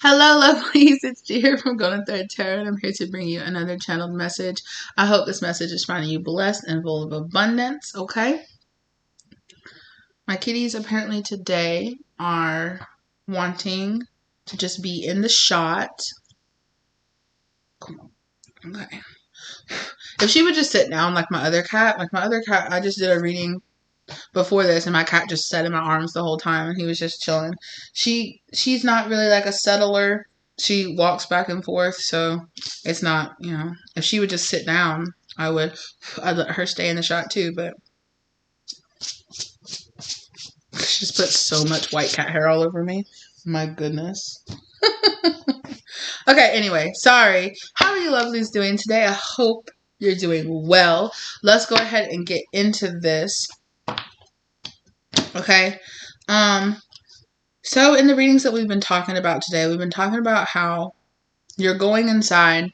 Hello, lovelies. It's G here from Golden Thread Tarot, and I'm here to bring you another channeled message. I hope this message is finding you blessed and full of abundance, okay? My kitties apparently today are wanting to just be in the shot. Okay. If she would just sit down like my other cat, I just did a reading before this, and my cat just sat in my arms the whole time, and he was just chilling. She's not really like a settler. She walks back and forth, so it's not, if she would just sit down, I'd let her stay in the shot too, but she just put so much white cat hair all over me. My goodness. Okay, anyway, sorry. How are you lovelies doing today? I hope you're doing well. Let's go ahead and get into this. Okay. So in the readings that we've been talking about today, we've been talking about how you're going inside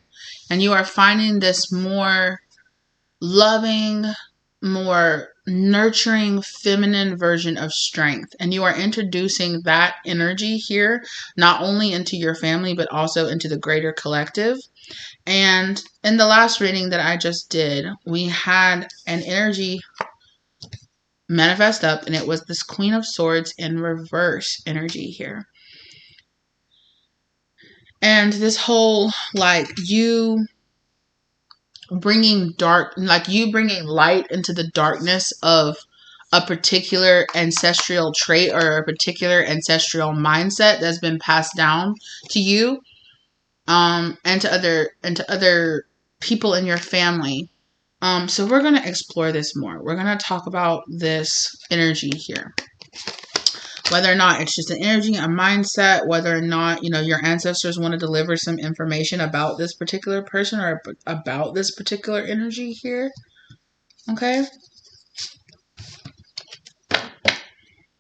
and you are finding this more loving, more nurturing, feminine version of strength. And you are introducing that energy here, not only into your family, but also into the greater collective. And in the last reading that I just did, we had an energy manifest up, and it was this Queen of Swords in reverse energy here. And this whole, you bringing light into the darkness of a particular ancestral trait or a particular ancestral mindset that's been passed down to you, and to other people in your family. So we're going to explore this more. We're going to talk about this energy here. Whether or not it's just an energy, a mindset, whether or not, your ancestors want to deliver some information about this particular person or about this particular energy here. Okay?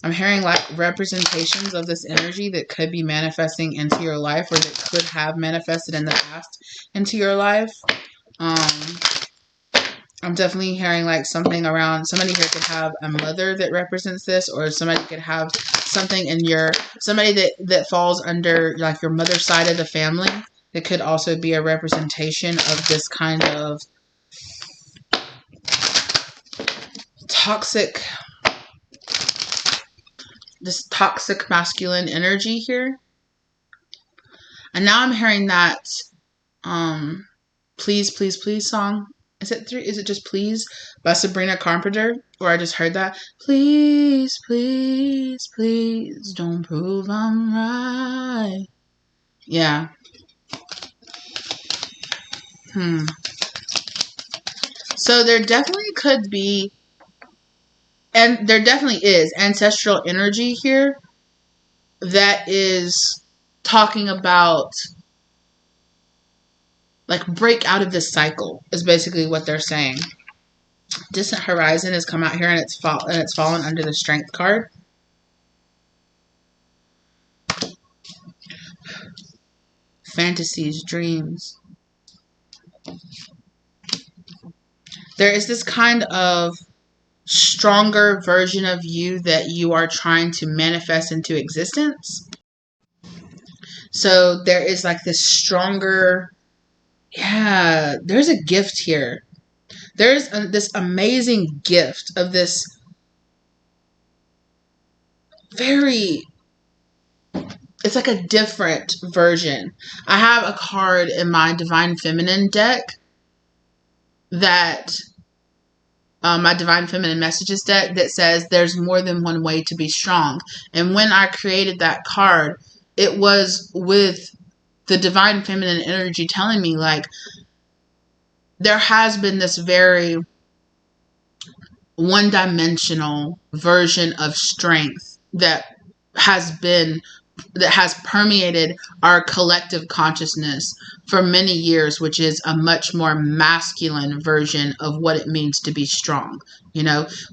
I'm hearing representations of this energy that could be manifesting into your life, or that could have manifested in the past into your life. I'm definitely hearing something around, somebody here could have a mother that represents this, or somebody could have something in somebody that falls under your mother's side of the family. That could also be a representation of this kind of toxic masculine energy here. And now I'm hearing that Please, Please, Please song. Is it just Please by Sabrina Carpenter? Or I just heard that. Please, please, please don't prove I'm right. Yeah. So there definitely could be, and there definitely is, ancestral energy here that is talking about break out of this cycle is basically what they're saying. Distant Horizon has come out here, and it's fallen under the Strength card. Fantasies, dreams. There is this kind of stronger version of you that you are trying to manifest into existence. So there is this stronger, there's a gift here. There's this amazing gift of this it's like a different version. I have a card in my Divine Feminine deck that, my Divine Feminine Messages deck, that says there's more than one way to be strong. And when I created that card, it was with the Divine Feminine energy telling me there has been this very one-dimensional version of strength that has permeated our collective consciousness for many years, which is a much more masculine version of what it means to be strong.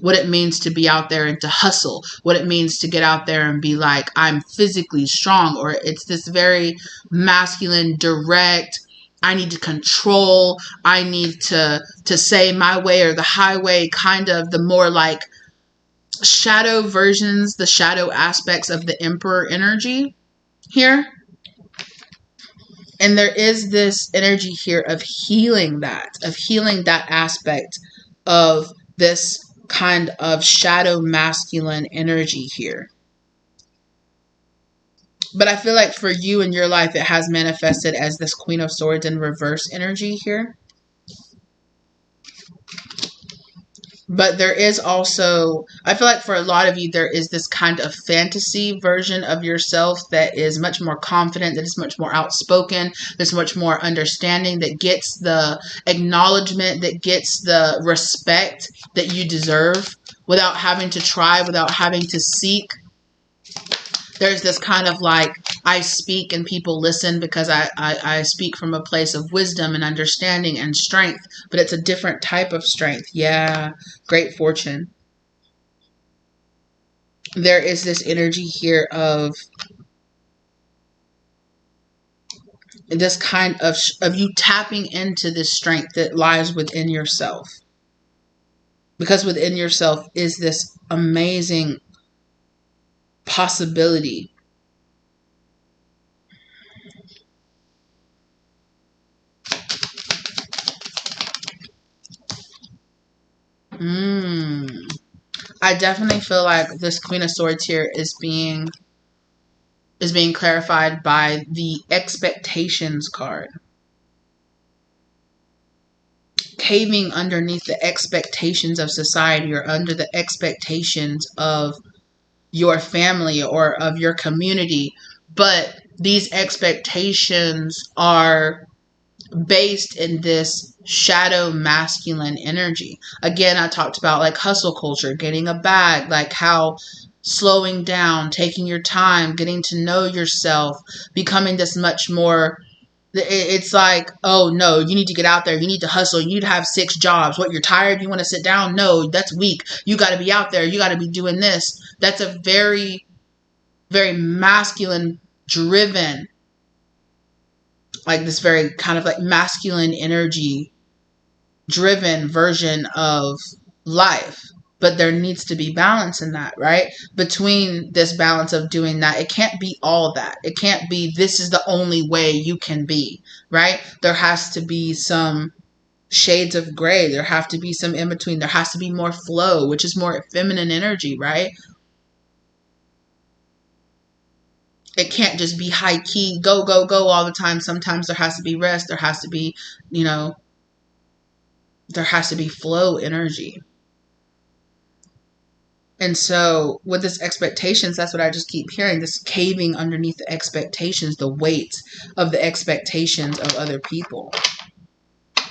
What it means to be out there and to hustle, what it means to get out there and be I'm physically strong, or it's this very masculine, direct, I need to control, I need to say my way or the highway, kind of the more shadow versions, the shadow aspects of the Emperor energy here. And there is this energy here of healing that aspect of this kind of shadow masculine energy here. But I feel like for you in your life, it has manifested as this Queen of Swords in reverse energy here. But there is also, I feel like for a lot of you, there is this kind of fantasy version of yourself that is much more confident, that is much more outspoken, that's much more understanding, that gets the acknowledgement, that gets the respect that you deserve without having to try, without having to seek. There's this kind of like, I speak and people listen because I speak from a place of wisdom and understanding and strength, but it's a different type of strength. Yeah, great fortune. There is this energy here of this kind of you tapping into this strength that lies within yourself. Because within yourself is this amazing possibility. I definitely feel like this Queen of Swords here is being clarified by the expectations card. Caving underneath the expectations of society or under the expectations of your family or of your community. But these expectations are based in this shadow masculine energy. Again, I talked about like hustle culture, getting a bag, like how slowing down, taking your time, getting to know yourself, becoming this much more. It's like, oh no, you need to get out there. You need to hustle. You need to have 6 jobs. What, you're tired? You want to sit down? No, that's weak. You got to be out there. You got to be doing this. That's a very, very masculine driven, like this very kind of like masculine energy driven version of life. But there needs to be balance in that, right? Between this balance of doing that, it can't be all that. It can't be this is the only way you can be, right? There has to be some shades of gray. There have to be some in between. There has to be more flow, which is more feminine energy, right? It can't just be high key, go, go, go all the time. Sometimes there has to be rest. There has to be, there has to be flow energy. And so with this expectations, that's what I just keep hearing, this caving underneath the expectations, the weight of the expectations of other people.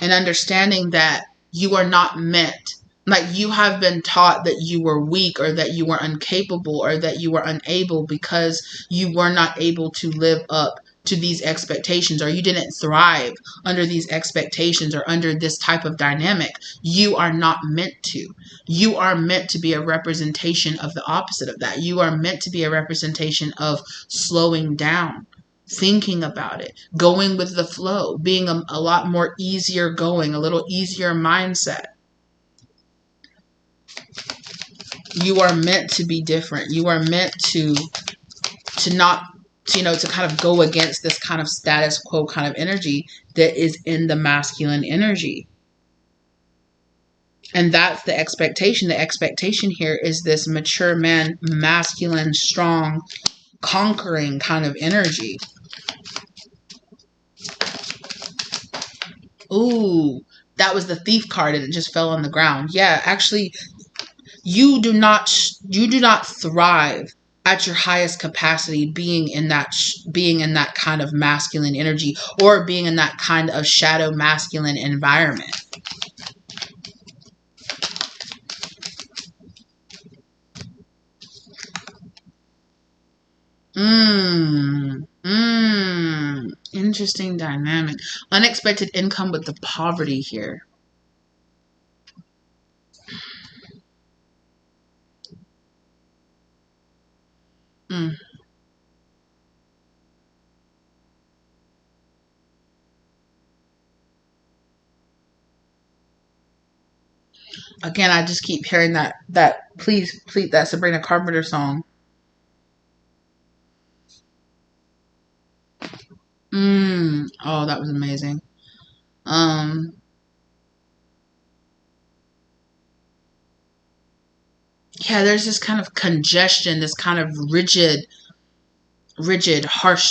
And understanding that you are not meant, like you have been taught that you were weak or that you were incapable or that you were unable because you were not able to live up to these expectations, or you didn't thrive under these expectations or under this type of dynamic. You are not meant to. You are meant to be a representation of the opposite of that. You are meant to be a representation of slowing down, thinking about it, going with the flow, being a lot more easier going, a little easier mindset. You are meant to be different. You are meant to not, to kind of go against this kind of status quo kind of energy that is in the masculine energy. And that's the expectation. The expectation here is this mature man, masculine, strong, conquering kind of energy. Ooh, that was the Thief card and it just fell on the ground. Yeah, actually, you do not thrive at your highest capacity being in that kind of masculine energy or being in that kind of shadow masculine environment. Interesting dynamic. Unexpected income with the poverty here. Again, I just keep hearing that please that Sabrina Carpenter song. Oh, that was amazing. Yeah, there's this kind of congestion, this kind of rigid, harsh.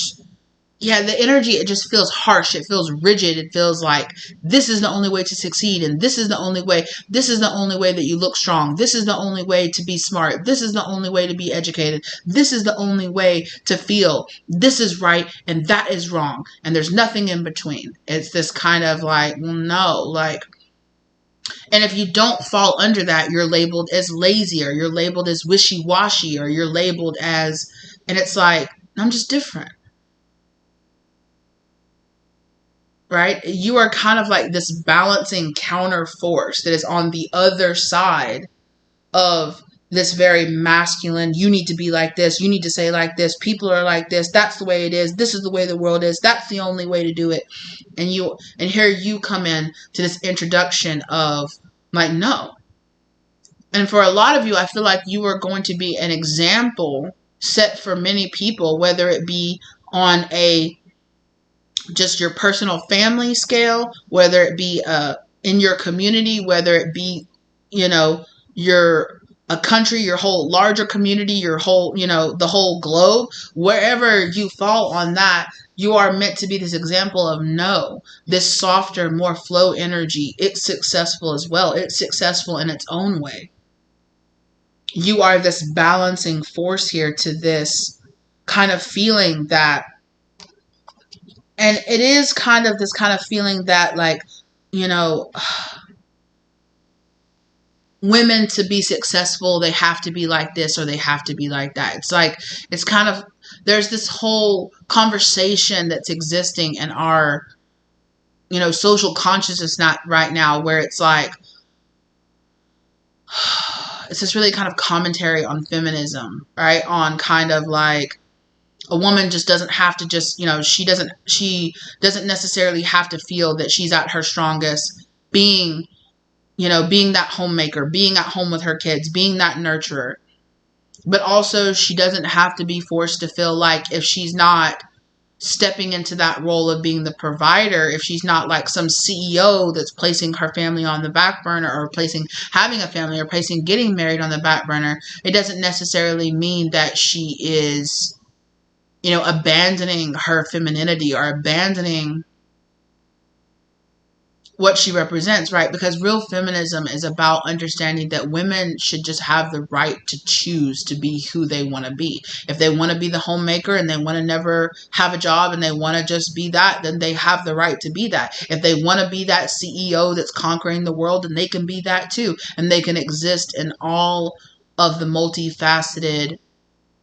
Yeah, the energy, it just feels harsh. It feels rigid. It feels like this is the only way to succeed. And this is the only way. This is the only way that you look strong. This is the only way to be smart. This is the only way to be educated. This is the only way to feel. This is right and that is wrong. And there's nothing in between. It's this kind of like, well, no, like, and if you don't fall under that, you're labeled as lazy, or you're labeled as wishy-washy, or you're labeled as, and it's like, I'm just different, right? You are kind of like this balancing counter force that is on the other side of this very masculine, you need to be like this, you need to say like this, people are like this, that's the way it is, this is the way the world is, that's the only way to do it. And here you come in to this introduction of like, no. And for a lot of you, I feel like you are going to be an example set for many people, whether it be on a just your personal family scale, whether it be in your community, whether it be, you know, your a country, your whole larger community, your whole, you know, the whole globe, wherever you fall on that, you are meant to be this example of no, this softer, more flow energy. It's successful as well. It's successful in its own way. You are this balancing force here to this kind of feeling that, and it is kind of this kind of feeling that, like, you know, women to be successful, they have to be like this or they have to be like that. It's like, it's kind of, there's this whole conversation that's existing in our, you know, social consciousness not right now, where it's like, it's this really kind of commentary on feminism, right? On kind of like, a woman just doesn't have to just, you know, she doesn't necessarily have to feel that she's at her strongest being, you know, being that homemaker, being at home with her kids, being that nurturer. But also she doesn't have to be forced to feel like if she's not stepping into that role of being the provider, if she's not like some CEO that's placing her family on the back burner, or placing having a family, or placing getting married on the back burner, it doesn't necessarily mean that she is, you know, abandoning her femininity or abandoning what she represents, right? Because real feminism is about understanding that women should just have the right to choose to be who they want to be. If they want to be the homemaker and they want to never have a job and they want to just be that, then they have the right to be that. If they want to be that CEO that's conquering the world, then they can be that too. And they can exist in all of the multifaceted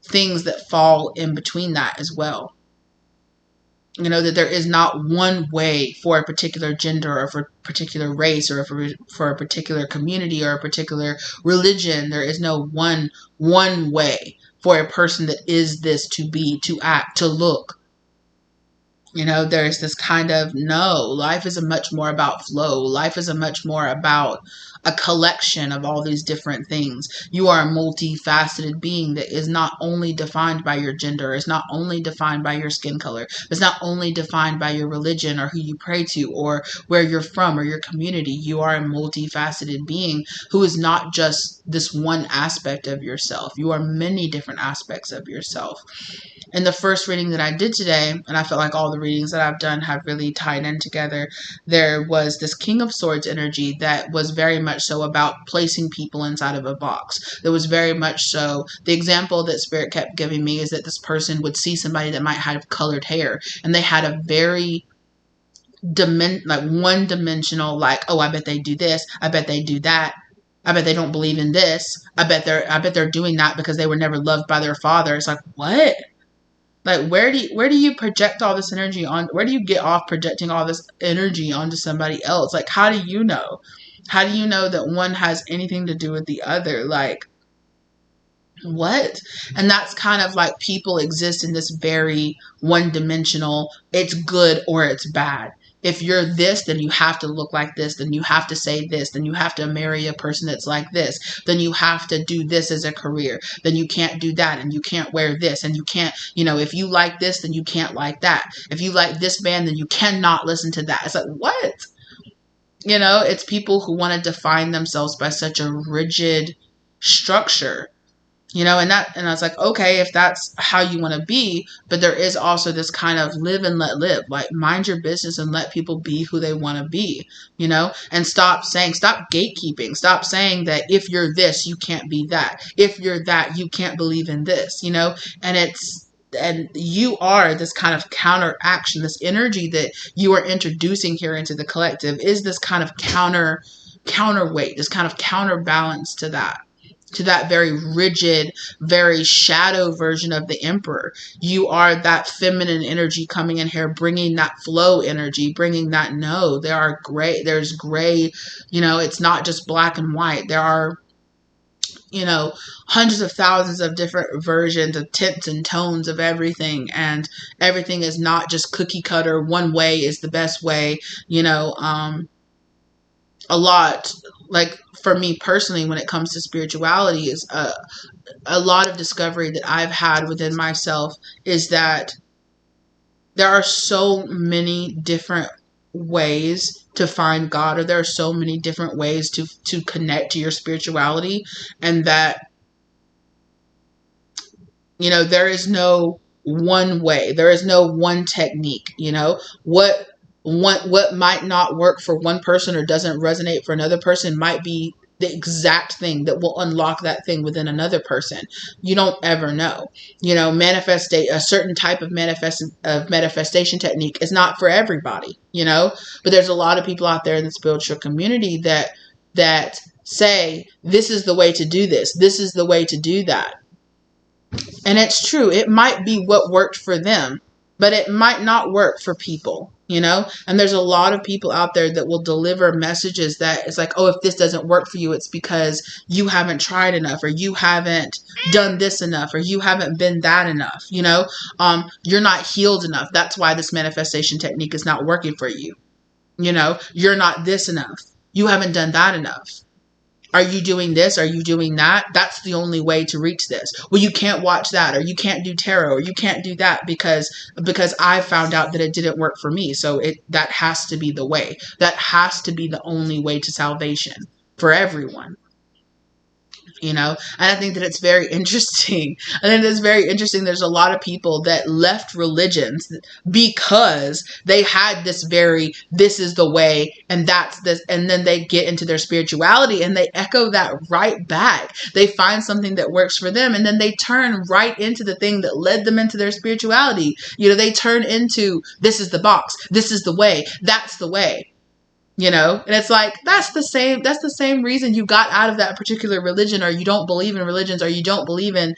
things that fall in between that as well. You know, that there is not one way for a particular gender, or for a particular race, or for a particular community, or a particular religion. There is no one way for a person that is this to be, to act, to look. You know, there's this kind of, no, life is a much more about flow. Life is a much more about a collection of all these different things. You are a multifaceted being that is not only defined by your gender, is not only defined by your skin color, is not only defined by your religion or who you pray to or where you're from or your community. You are a multifaceted being who is not just this one aspect of yourself. You are many different aspects of yourself. In the first reading that I did today, and I felt like all the readings that I've done have really tied in together, there was this King of Swords energy that was very much so about placing people inside of a box. There was very much so, the example that Spirit kept giving me is that this person would see somebody that might have colored hair, and they had a very like one-dimensional, like, oh, I bet they do this, I bet they do that, I bet they don't believe in this, I bet they're doing that because they were never loved by their father. It's like, what? Like, where do you project all this energy on? Where do you get off projecting all this energy onto somebody else? Like, how do you know? How do you know that one has anything to do with the other? Like, what? And that's kind of like, people exist in this very one-dimensional, it's good or it's bad. if you're this, then you have to look like this, then you have to say this, then you have to marry a person that's like this, then you have to do this as a career, then you can't do that, and you can't wear this, and you can't, if you like this, then you can't like that. If you like this band, then you cannot listen to that. It's like, what? It's people who want to define themselves by such a rigid structure. And I was like, okay, if that's how you want to be, but there is also this kind of live and let live, like mind your business and let people be who they want to be, and stop gatekeeping, stop saying that if you're this, you can't be that. If you're that, you can't believe in this, and you are this kind of counteraction, this energy that you are introducing here into the collective is this kind of counterweight, this kind of counterbalance to that very rigid, very shadow version of the emperor. You are that feminine energy coming in here, bringing that flow energy, bringing that there's gray, it's not just black and white. There are, hundreds of thousands of different versions of tints and tones of everything. And everything is not just cookie cutter. One way is the best way, a lot, like for me personally, when it comes to spirituality, is a lot of discovery that I've had within myself is that there are so many different ways to find God, or there are so many different ways to connect to your spirituality, and that there is no one way, there is no one technique. What might not work for one person or doesn't resonate for another person might be the exact thing that will unlock that thing within another person. You don't ever know. A certain type of manifestation technique is not for everybody, but there's a lot of people out there in the spiritual community that say, this is the way to do this. This is the way to do that. And it's true. It might be what worked for them, but it might not work for people. And there's a lot of people out there that will deliver messages that it's like, oh, if this doesn't work for you, it's because you haven't tried enough, or you haven't done this enough, or you haven't been that enough. You're not healed enough. That's why this manifestation technique is not working for you. You're not this enough. You haven't done that enough. Are you doing this? Are you doing that? That's the only way to reach this. Well, you can't watch that, or you can't do tarot, or you can't do that because I found out that it didn't work for me. So that has to be the way. That has to be the only way to salvation for everyone. And I think that it's very interesting. There's a lot of people that left religions because they had this is the way, and that's this. And then they get into their spirituality and they echo that right back. They find something that works for them, and then they turn right into the thing that led them into their spirituality. They turn into, this is the box. This is the way. That's the way. And it's like, that's the same reason you got out of that particular religion, or you don't believe in religions, or you don't believe in,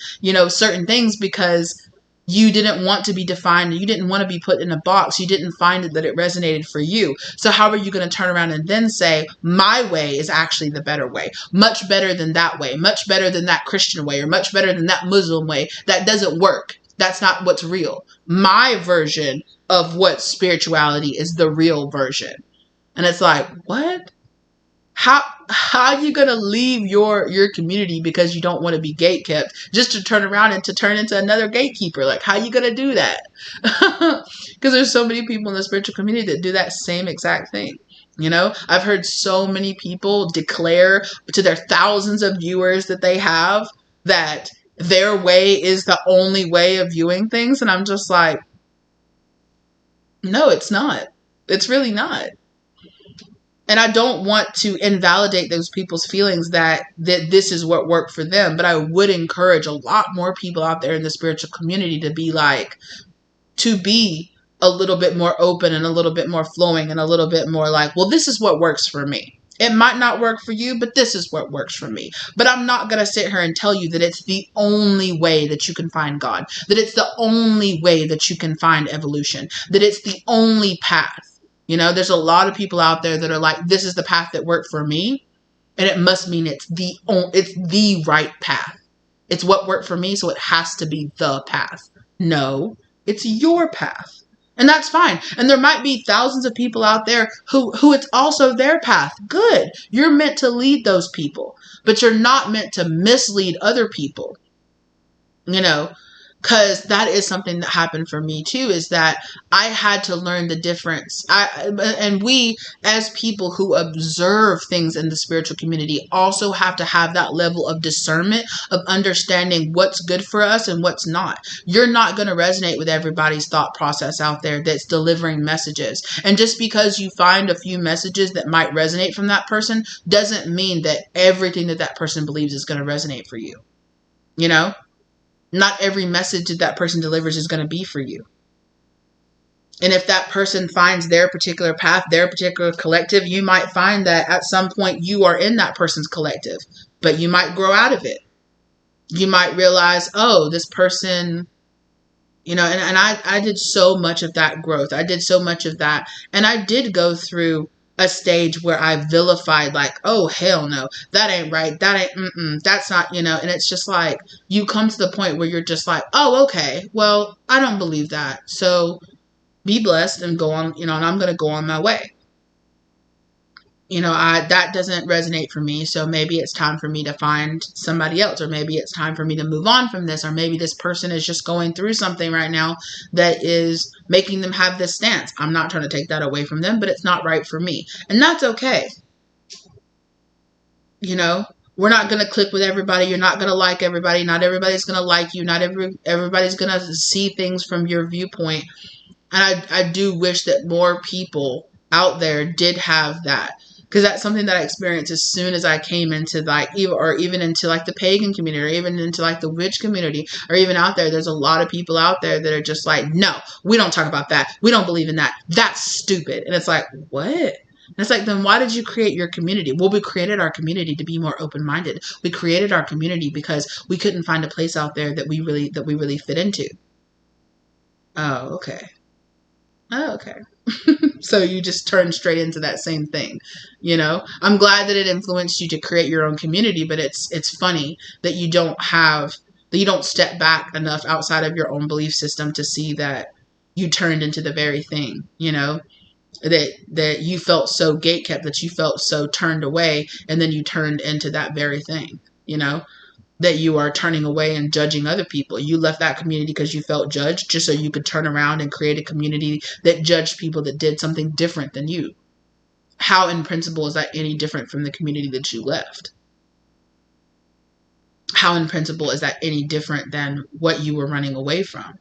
certain things, because you didn't want to be defined. You didn't want to be put in a box. You didn't find it that it resonated for you. So how are you going to turn around and then say, my way is actually the better way, much better than that way, much better than that Christian way, or much better than that Muslim way? That doesn't work. That's not what's real. My version of what spirituality is the real version. And it's like, what? How are you going to leave your community because you don't want to be gatekept, just to turn around and to turn into another gatekeeper? Like, how are you going to do that? Because there's so many people in the spiritual community that do that same exact thing. I've heard so many people declare to their thousands of viewers that they have that their way is the only way of viewing things. And I'm just like, no, it's not. It's really not. And I don't want to invalidate those people's feelings that this is what worked for them. But I would encourage a lot more people out there in the spiritual community to be a little bit more open and a little bit more flowing and a little bit more like, well, this is what works for me. It might not work for you, but this is what works for me. But I'm not going to sit here and tell you that it's the only way that you can find God, that it's the only way that you can find evolution, that it's the only path. There's a lot of people out there that are like, this is the path that worked for me, and it must mean it's the right path. It's what worked for me, so it has to be the path. No, it's your path. And that's fine. And there might be thousands of people out there who it's also their path. Good. You're meant to lead those people, but you're not meant to mislead other people. You know, because that is something that happened for me too, is that I had to learn the difference. And we, as people who observe things in the spiritual community, also have to have that level of discernment of understanding what's good for us and what's not. You're not going to resonate with everybody's thought process out there that's delivering messages. And just because you find a few messages that might resonate from that person doesn't mean that everything that that person believes is going to resonate for you. You know? Not every message that that person delivers is going to be for you. And if that person finds their particular path, their particular collective, you might find that at some point you are in that person's collective, but you might grow out of it. You might realize, oh, this person, you know, and I did so much of that growth. I did so much of that. And I did go through a stage where I vilified, like, oh, hell no, that ain't right. That ain't, that's not, you know, and it's just like, you come to the point where you're just like, oh, okay, well, I don't believe that. So be blessed and go on, you know, and I'm going to go on my way. You know, that doesn't resonate for me. So maybe it's time for me to find somebody else, or maybe it's time for me to move on from this, or maybe this person is just going through something right now that is making them have this stance. I'm not trying to take that away from them, but it's not right for me. And that's okay. You know, we're not going to click with everybody. You're not going to like everybody. Not everybody's going to like you. Not everybody's going to see things from your viewpoint. And I do wish that more people out there did have that. Because that's something that I experienced as soon as I came into like, even into like the pagan community, or even into like the witch community, or even out there. There's a lot of people out there that are just like, no, we don't talk about that. We don't believe in that. That's stupid. And it's like, what? And it's like, then why did you create your community? Well, we created our community to be more open-minded. We created our community because we couldn't find a place out there that we really fit into. Oh, okay. Oh, okay. So you just turn straight into that same thing, you know? I'm glad that it influenced you to create your own community, but it's funny that you don't step back enough outside of your own belief system to see that you turned into the very thing, you know? That you felt so gatekept, that you felt so turned away, and then you turned into that very thing, you know? That you are turning away and judging other people. You left that community because you felt judged, just so you could turn around and create a community that judged people that did something different than you. How in principle is that any different from the community that you left? How in principle is that any different than what you were running away from?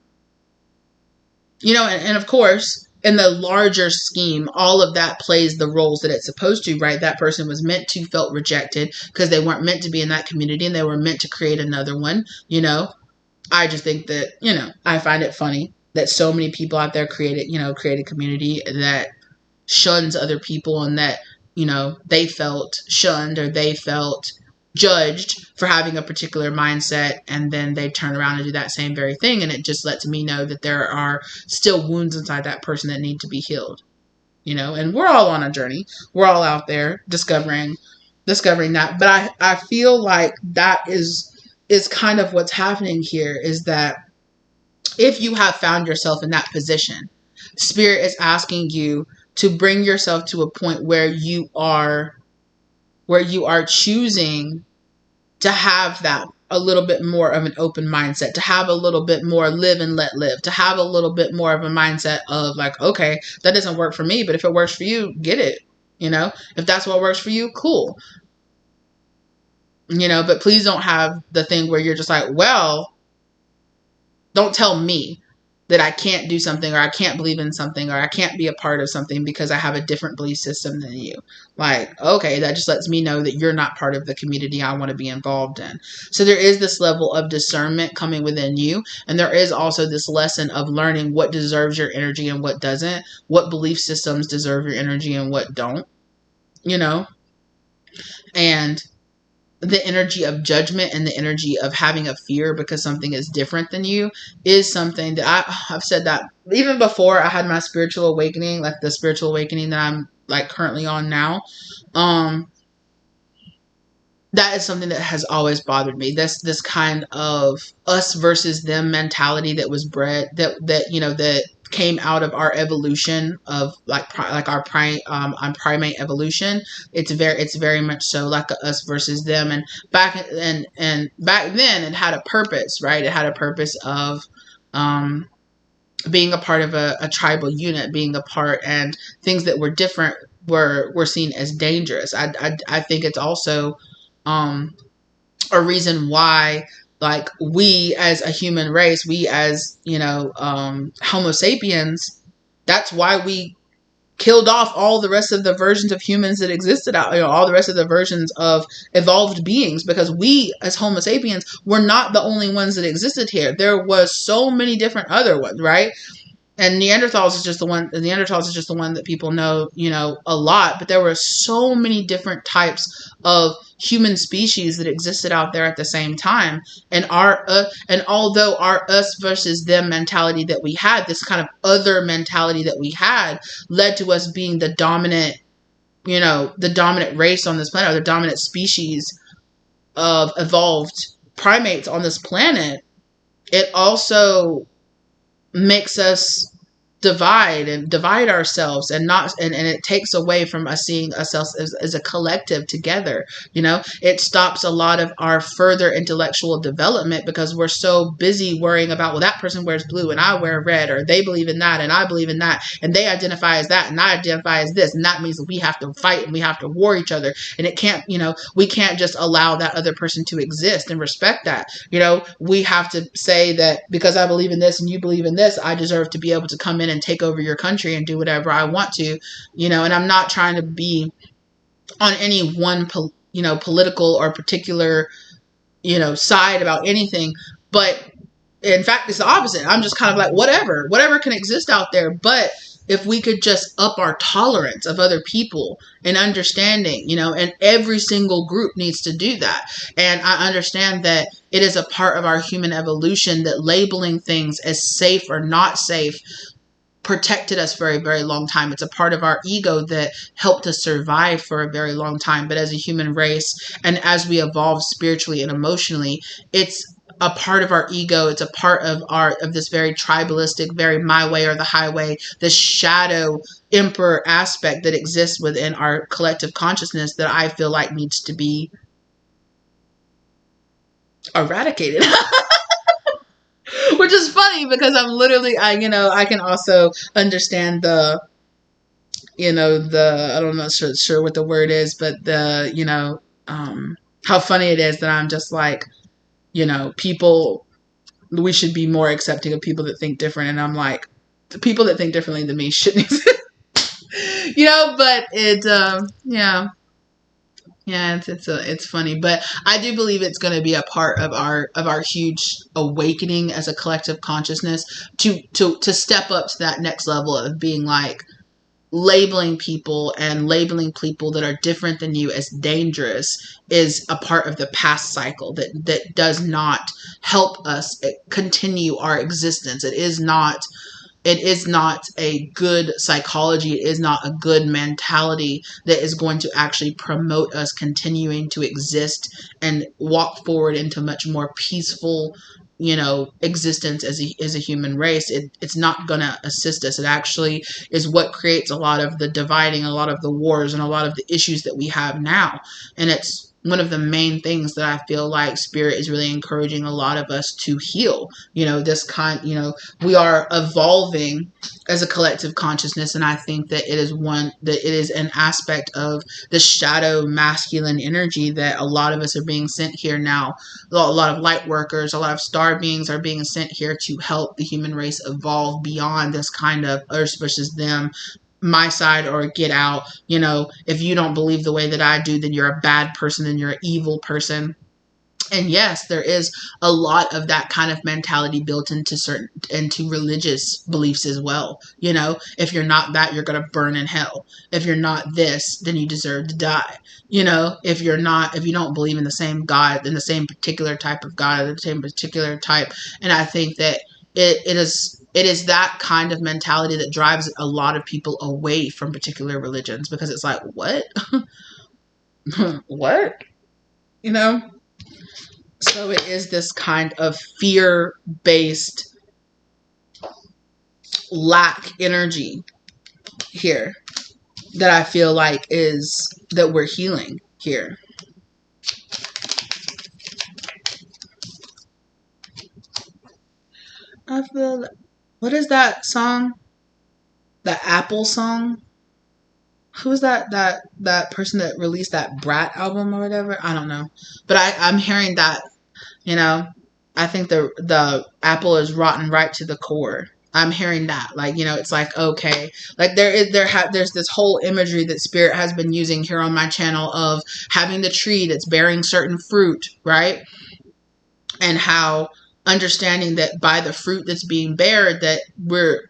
You know, and of course, in the larger scheme, all of that plays the roles that it's supposed to, right? That person was meant to felt rejected because they weren't meant to be in that community, and they were meant to create another one, you know? I just think that, you know, I find it funny that so many people out there create a community that shuns other people, and that, you know, they felt shunned or they felt judged for having a particular mindset, and then they turn around and do that same very thing. And it just lets me know that there are still wounds inside that person that need to be healed, you know. And we're all on a journey. We're all out there discovering that. But I feel like that is kind of what's happening here, is that if you have found yourself in that position, Spirit is asking you to bring yourself to a point where you are choosing to have that a little bit more of an open mindset, to have a little bit more live and let live, to have a little bit more of a mindset of like, okay, that doesn't work for me, but if it works for you, get it. You know, if that's what works for you, cool. You know, but please don't have the thing where you're just like, well, don't tell me that I can't do something, or I can't believe in something, or I can't be a part of something because I have a different belief system than you. Like, okay, that just lets me know that you're not part of the community I want to be involved in. So there is this level of discernment coming within you. And there is also this lesson of learning what deserves your energy and what doesn't, what belief systems deserve your energy and what don't, you know? And the energy of judgment and the energy of having a fear because something is different than you is something that I've said that even before I had my spiritual awakening, like the spiritual awakening that I'm like currently on now. That is something that has always bothered me. This kind of us versus them mentality that was bred, that you know, that came out of our evolution of like our primate evolution. It's very much so like a us versus them. And back then it had a purpose, right? It had a purpose of being a part of a tribal unit, being a part, and things that were different were seen as dangerous. I think it's also a reason why, like, we as a human race, we as, Homo sapiens, that's why we killed off all the rest of the versions of humans that existed out, all the rest of the versions of evolved beings, because we as Homo sapiens were not the only ones that existed here. There was so many different other ones, right? And Neanderthals is just the one that people know, a lot. But there were so many different types of human species that existed out there at the same time. And although our us versus them mentality that we had, this kind of other mentality that we had, led to us being the dominant race on this planet, or the dominant species of evolved primates on this planet. It also makes us divide ourselves, and it takes away from us seeing ourselves as a collective together. It stops a lot of our further intellectual development, because we're so busy worrying about, well, that person wears blue and I wear red, or they believe in that and I believe in that, and they identify as that and I identify as this, and that means that we have to fight and we have to war each other. And it can't, we can't just allow that other person to exist and respect that. We have to say that because I believe in this and you believe in this, I deserve to be able to come in and take over your country and do whatever I want to, and I'm not trying to be on any one, political or particular, side about anything. But in fact, it's the opposite. I'm just kind of like, whatever can exist out there. But if we could just up our tolerance of other people and understanding, and every single group needs to do that. And I understand that it is a part of our human evolution that labeling things as safe or not safe protected us for a very long time. It's a part of our ego that helped us survive for a very long time. But as a human race, and as we evolve spiritually and emotionally, it's a part of our ego. It's a part of this very tribalistic, very my way or the highway, this shadow emperor aspect that exists within our collective consciousness that I feel like needs to be eradicated. Which is funny, because I'm literally, I can also understand the, I'm not sure what the word is, but the, how funny it is that I'm just like, people, we should be more accepting of people that think different. And I'm like, the people that think differently than me shouldn't exist. But yeah. Yeah, it's funny, but I do believe it's going to be a part of our huge awakening as a collective consciousness to step up to that next level of being like, labeling people that are different than you as dangerous is a part of the past cycle that does not help us continue our existence. It is not a good psychology. It is not a good mentality that is going to actually promote us continuing to exist and walk forward into much more peaceful, existence as a human race. It's not going to assist us. It actually is what creates a lot of the dividing, a lot of the wars, and a lot of the issues that we have now. And it's one of the main things that I feel like Spirit is really encouraging a lot of us to heal. We are evolving as a collective consciousness, and I think that it is an aspect of the shadow masculine energy that a lot of us are being sent here now. A lot of light workers, a lot of star beings are being sent here to help the human race evolve beyond this kind of us versus them, my side or get out. If you don't believe the way that I do, then you're a bad person, then you're an evil person. And yes, there is a lot of that kind of mentality built into religious beliefs as well. If you're not that, you're going to burn in hell. If you're not this, then you deserve to die. If you don't believe in the same God, in the same particular type of God, or the same particular type. And I think that it is that kind of mentality that drives a lot of people away from particular religions, because it's like, what? What? So it is this kind of fear-based lack energy here that I feel like is that we're healing here. I feel, what is that song? The Apple song? Who's that person that released that Brat album or whatever? I don't know. But I'm hearing that, you know, I think the apple is rotten right to the core. I'm hearing that. Like, you know, it's like, okay. Like there's this whole imagery that Spirit has been using here on my channel of having the tree that's bearing certain fruit, right? And how understanding that by the fruit that's being bared, that we're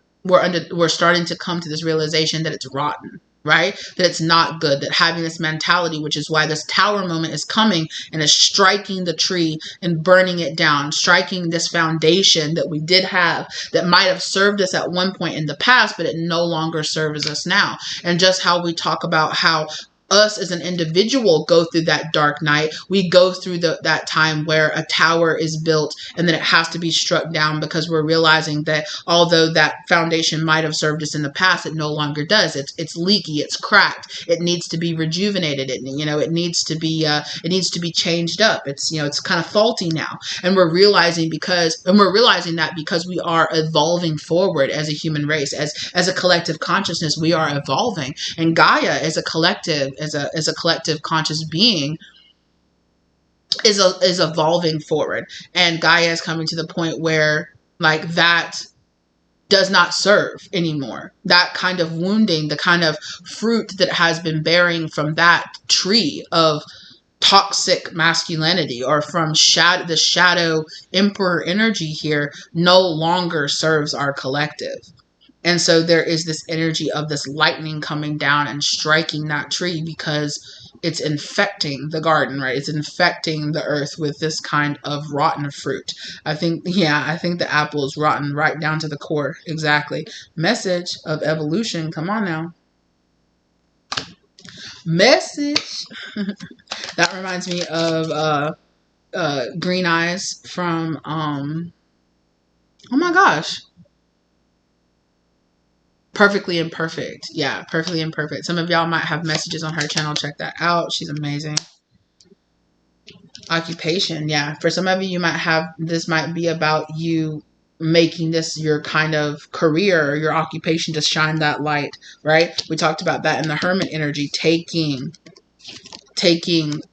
starting to come to this realization that it's rotten, right? That it's not good, that having this mentality, which is why this tower moment is coming and is striking the tree and burning it down, striking this foundation that we did have that might have served us at one point in the past, but it no longer serves us now. And just how we talk about how us as an individual go through that dark night. We go through that time where a tower is built and then it has to be struck down because we're realizing that although that foundation might have served us in the past, it no longer does. It's leaky, it's cracked, it needs to be rejuvenated. It needs to be changed up. It's kind of faulty now, and we're realizing that because we are evolving forward as a human race, as a collective consciousness, we are evolving, and Gaia as a collective, as a collective conscious being is evolving forward, and Gaia is coming to the point where like that does not serve anymore. That kind of wounding, the kind of fruit that has been bearing from that tree of toxic masculinity or from the shadow emperor energy here no longer serves our collective. And so there is this energy of this lightning coming down and striking that tree because it's infecting the garden, right? It's infecting the earth with this kind of rotten fruit. I think the apple is rotten right down to the core. Exactly. Message of evolution. Come on now. Message. That reminds me of Green Eyes from oh my gosh. Perfectly Imperfect. Yeah, Perfectly Imperfect. Some of y'all might have messages on her channel. Check that out. She's amazing. Occupation. Yeah. For some of you, this might be about you making this your kind of career or your occupation to shine that light, right? We talked about that in the Hermit energy, taking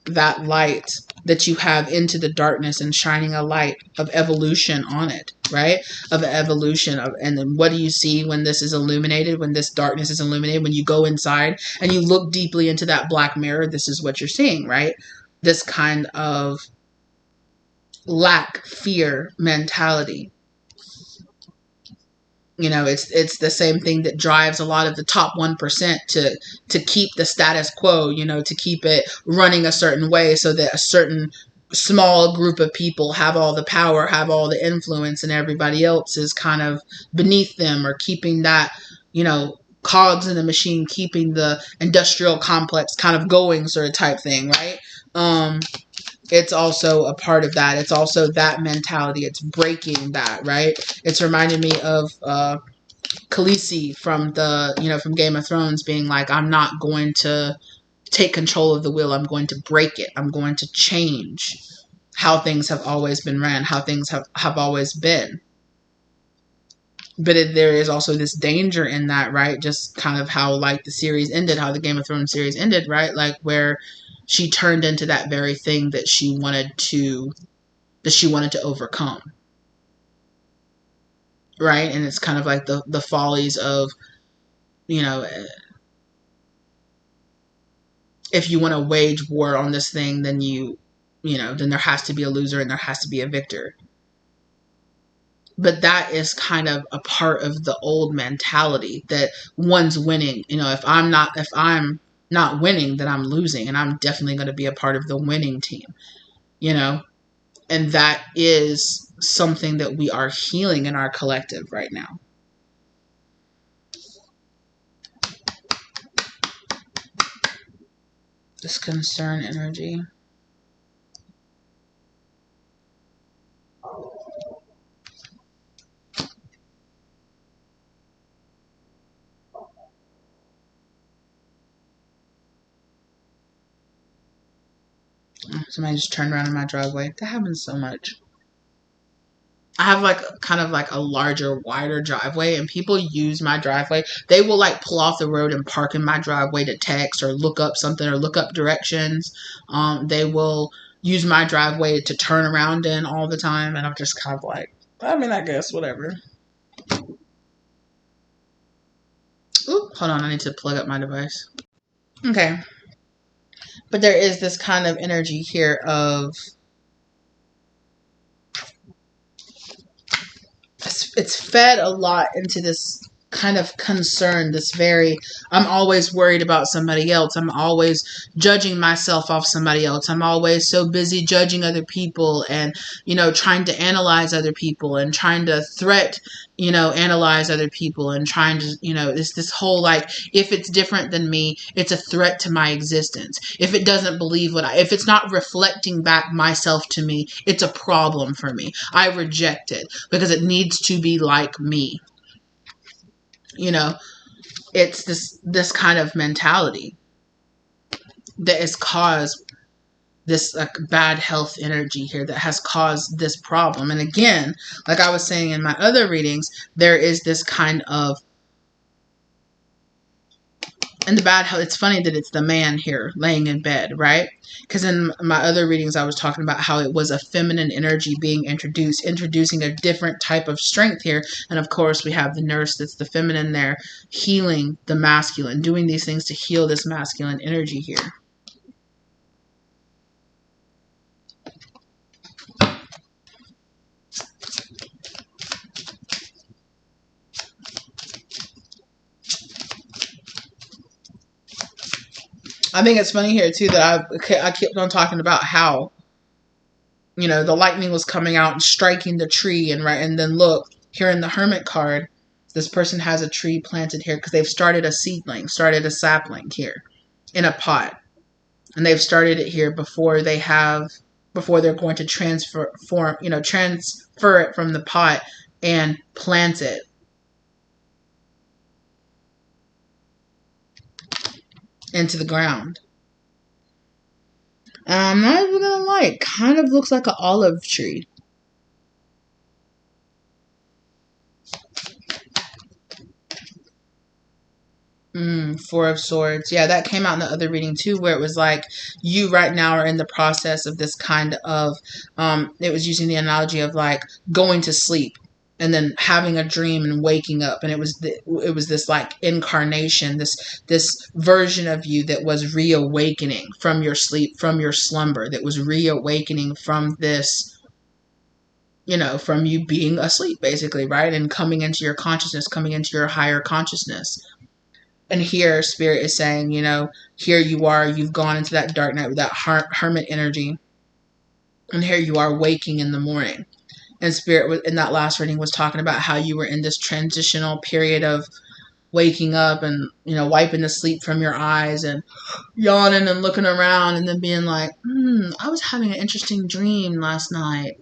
that light that you have into the darkness and shining a light of evolution on it, right? Of evolution of, and then what do you see when this is illuminated, when this darkness is illuminated, when you go inside and you look deeply into that black mirror, this is what you're seeing, right? This kind of lack, fear mentality. It's the same thing that drives a lot of the top 1% to keep the status quo, to keep it running a certain way so that a certain small group of people have all the power, have all the influence, and everybody else is kind of beneath them, or keeping that, cogs in the machine, keeping the industrial complex kind of going, sort of type thing, right? It's also a part of that. It's also that mentality. It's breaking that, right? It's reminding me of Khaleesi from from Game of Thrones being like, I'm not going to take control of the wheel. I'm going to break it. I'm going to change how things have always been ran, how things have always been. But there is also this danger in that, right? Just kind of how like the series ended, how the Game of Thrones series ended, right? Like where she turned into that very thing that she wanted to overcome. Right? And it's kind of like the follies of, if you want to wage war on this thing, then then there has to be a loser and there has to be a victor. But that is kind of a part of the old mentality that one's winning. If I'm not winning, then I'm losing, and I'm definitely going to be a part of the winning team. And that is something that we are healing in our collective right now. This concern energy. Somebody just turned around in my driveway. That happens so much. I have like kind of like a larger, wider driveway, and people use my driveway. They will like pull off the road and park in my driveway to text or look up something or look up directions. They will use my driveway to turn around in all the time, and I'm just kind of like, I mean, I guess whatever. Oop, hold on, I need to plug up my device. Okay. But there is this kind of energy here of it's fed a lot into this kind of concern, this very, I'm always worried about somebody else. I'm always judging myself off somebody else. I'm always so busy judging other people and, trying to analyze other people and trying to analyze other people and trying to, this whole like, if it's different than me, it's a threat to my existence. If it doesn't believe if it's not reflecting back myself to me, it's a problem for me. I reject it because it needs to be like me. It's this kind of mentality that has caused this bad health energy here that has caused this problem. And again, like I was saying in my other readings, there is this kind of, and the bad health, it's funny that it's the man here laying in bed, right? Because in my other readings, I was talking about how it was a feminine energy being introducing a different type of strength here. And of course, we have the nurse that's the feminine there, healing the masculine, doing these things to heal this masculine energy here. I think it's funny here too that I kept on talking about how, the lightning was coming out and striking the tree, and then look here in the Hermit card, this person has a tree planted here because they've started a sapling here in a pot, and they've started it here before they're going to transfer it from the pot and plant it. Into the ground. And I'm not even gonna lie, it kind of looks like an olive tree. Four of Swords. Yeah, that came out in the other reading too, where it was like you right now are in the process of this kind of, it was using the analogy of like going to sleep and then having a dream and waking up, and it was this like incarnation, this version of you that was reawakening from your sleep, from your slumber, that was reawakening from this, from you being asleep basically, right? And coming into your consciousness, coming into your higher consciousness. And here Spirit is saying, here you are, you've gone into that dark night with that hermit energy, and here you are waking in the morning. And Spirit in that last reading was talking about how you were in this transitional period of waking up and, wiping the sleep from your eyes and yawning and looking around and then being like, I was having an interesting dream last night.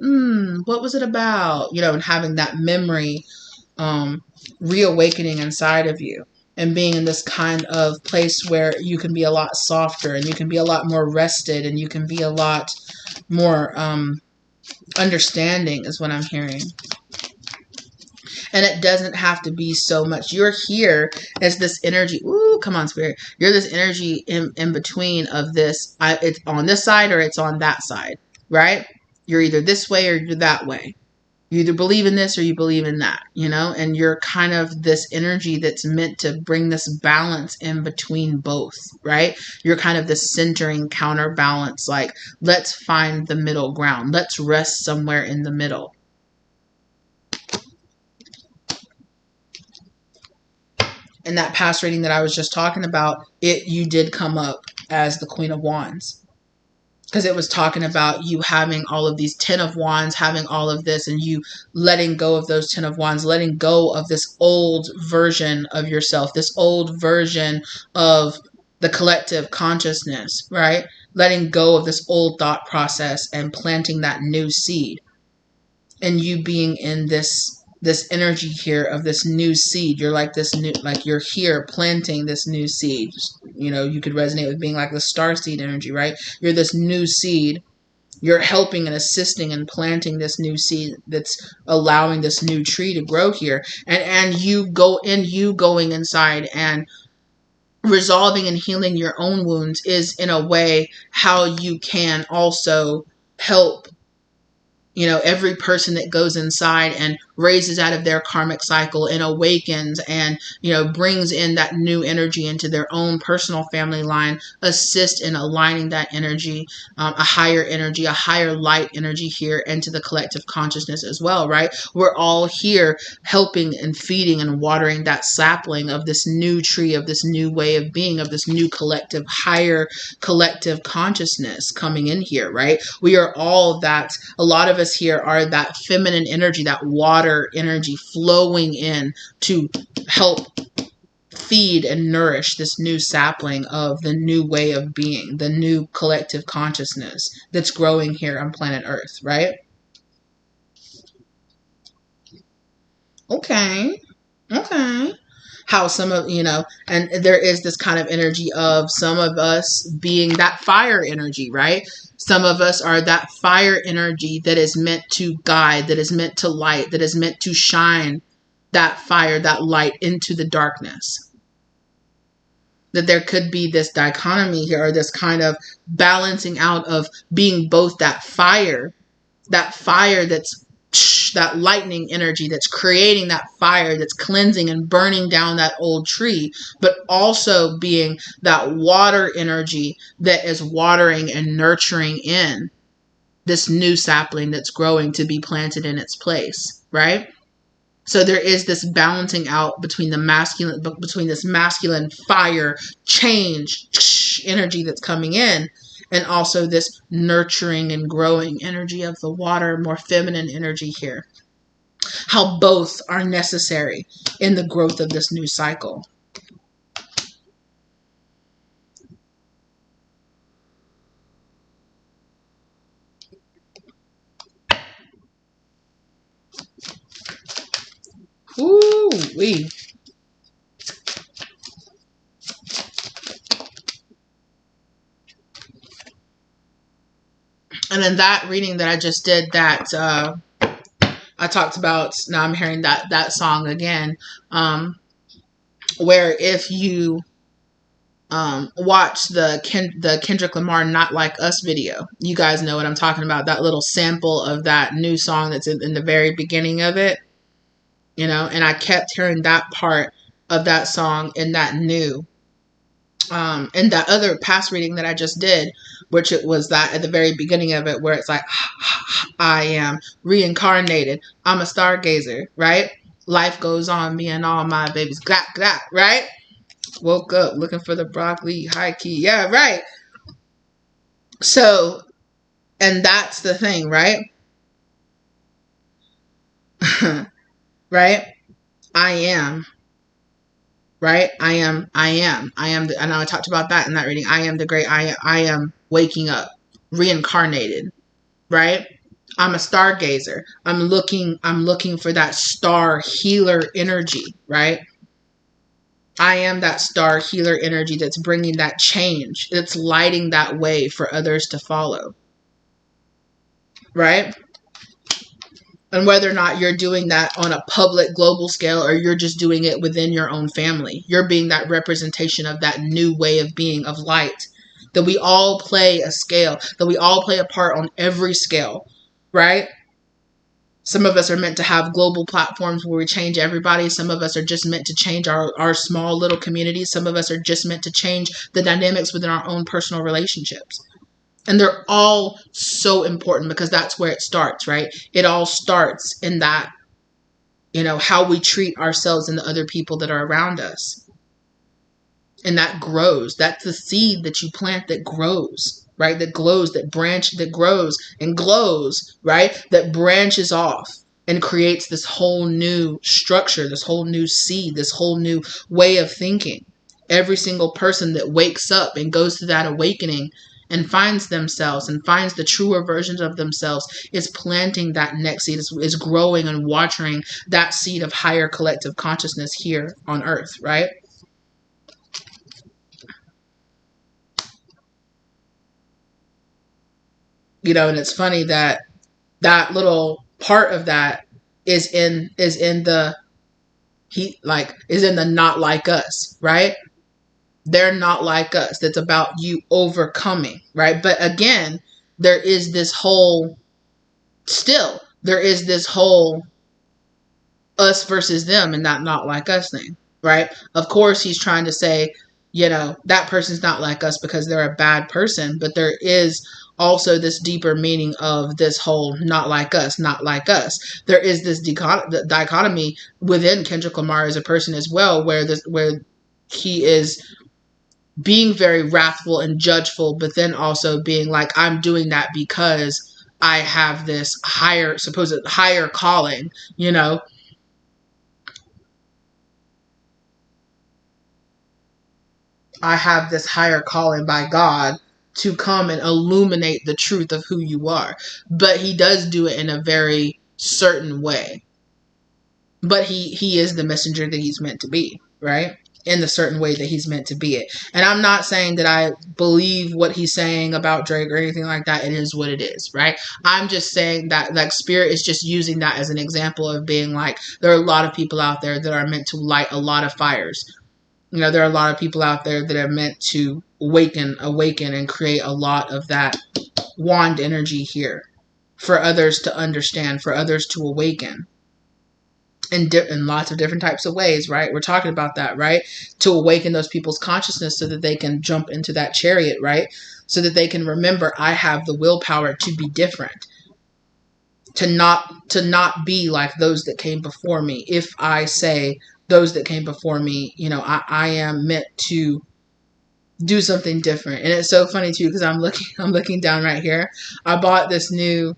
What was it about? And having that memory reawakening inside of you and being in this kind of place where you can be a lot softer and you can be a lot more rested and you can be a lot more understanding is what I'm hearing. And it doesn't have to be so much. You're here as this energy. Ooh, come on, Spirit. You're this energy in between of this. It's on this side or it's on that side, right? You're either this way or you're that way. You either believe in this or you believe in that, and you're kind of this energy that's meant to bring this balance in between both, right? You're kind of this centering counterbalance, like, let's find the middle ground. Let's rest somewhere in the middle. In that past reading that I was just talking about, you did come up as the Queen of Wands. Because it was talking about you having all of these 10 of Wands, having all of this, and you letting go of those 10 of Wands, letting go of this old version of yourself, this old version of the collective consciousness, right? Letting go of this old thought process and planting that new seed. And you being in this energy here of this new seed. You're like this new, like you're here planting this new seed. You could resonate with being like the star seed energy, right? You're this new seed You're helping and assisting and planting this new seed that's allowing this new tree to grow here. And you going inside and resolving and healing your own wounds is in a way how you can also help, you know, every person that goes inside and raises out of their karmic cycle and awakens and, you know, brings in that new energy into their own personal family line, assist in aligning that energy, a higher light energy here into the collective consciousness as well, right? We're all here helping and feeding and watering that sapling of this new tree, of this new way of being, of this new collective, higher collective consciousness coming in here, right? We are all that. A lot of us here are that feminine energy, that water energy flowing in to help feed and nourish this new sapling of the new way of being, the new collective consciousness that's growing here on planet Earth, right? Okay. How some of, you know, and there is this kind of energy of some of us being that fire energy, right? Some of us are that fire energy that is meant to guide, that is meant to light, that is meant to shine that fire, that light into the darkness. That there could be this dichotomy here, or this kind of balancing out of being both that fire that's that lightning energy that's creating that fire that's cleansing and burning down that old tree, but also being that water energy that is watering and nurturing in this new sapling that's growing to be planted in its place, right? So there is this balancing out between this masculine fire change energy that's coming in, and also this nurturing and growing energy of the water, more feminine energy here. How both are necessary in the growth of this new cycle. Ooh-wee. And in that reading that I just did, that I talked about, now I'm hearing that song again, where if you watch the Kendrick Lamar "Not Like Us" video, you guys know what I'm talking about. That little sample of that new song that's in the very beginning of it, you know. And I kept hearing that part of that song in that new, in that other past reading that I just did, which it was that at the very beginning of it, where it's like, I am reincarnated. I'm a stargazer, right? Life goes on, me and all my babies, glap glap, right? Woke up looking for the broccoli, high key. Yeah, right. So, and that's the thing, right? Right? I am. Right? I am. And I talked about that in that reading. I am the great, I am waking up, reincarnated. Right? I'm a stargazer. I'm looking for that star healer energy, right? I am that star healer energy that's bringing that change. It's lighting that way for others to follow. Right? And whether or not you're doing that on a public global scale, or you're just doing it within your own family, you're being that representation of that new way of being, of light. That we all play a scale, that we all play a part on every scale, right? Some of us are meant to have global platforms where we change everybody. Some of us are just meant to change our small little communities. Some of us are just meant to change the dynamics within our own personal relationships. And they're all so important, because that's where it starts, right? It all starts in that, you know, how we treat ourselves and the other people that are around us. And that grows. That's the seed that you plant that grows, right? That glows, that grows and glows, right? That branches off and creates this whole new structure, this whole new seed, this whole new way of thinking. Every single person that wakes up and goes through that awakening and finds themselves and finds the truer versions of themselves is planting that next seed, is growing and watering that seed of higher collective consciousness here on Earth, right? And it's funny that that little part of that is in the not like us, right? They're not like us. That's about you overcoming, right? But again, there is this whole us versus them and that not like us thing, right? Of course, he's trying to say, that person's not like us because they're a bad person, but there is also this deeper meaning of this whole not like us, not like us. There is this dichotomy within Kendrick Lamar as a person as well, where he is being very wrathful and judgeful, but then also being like, I'm doing that because I have this supposed higher calling, I have this higher calling by God to come and illuminate the truth of who you are. But he does do it in a very certain way. But he is the messenger that he's meant to be, right? In the certain way that he's meant to be it. And I'm not saying that I believe what he's saying about Drake or anything like that. It is what it is, right? I'm just saying that like Spirit is just using that as an example of being like, there are a lot of people out there that are meant to light a lot of fires. There are a lot of people out there that are meant to awaken and create a lot of that wand energy here for others to understand, for others to awaken in lots of different types of ways, right? We're talking about that, right? To awaken those people's consciousness so that they can jump into that chariot, right? So that they can remember, I have the willpower to be different, to not be like those that came before me. If I say those that came before me, I am meant to do something different. And it's so funny too, because I'm looking down right here. I bought these new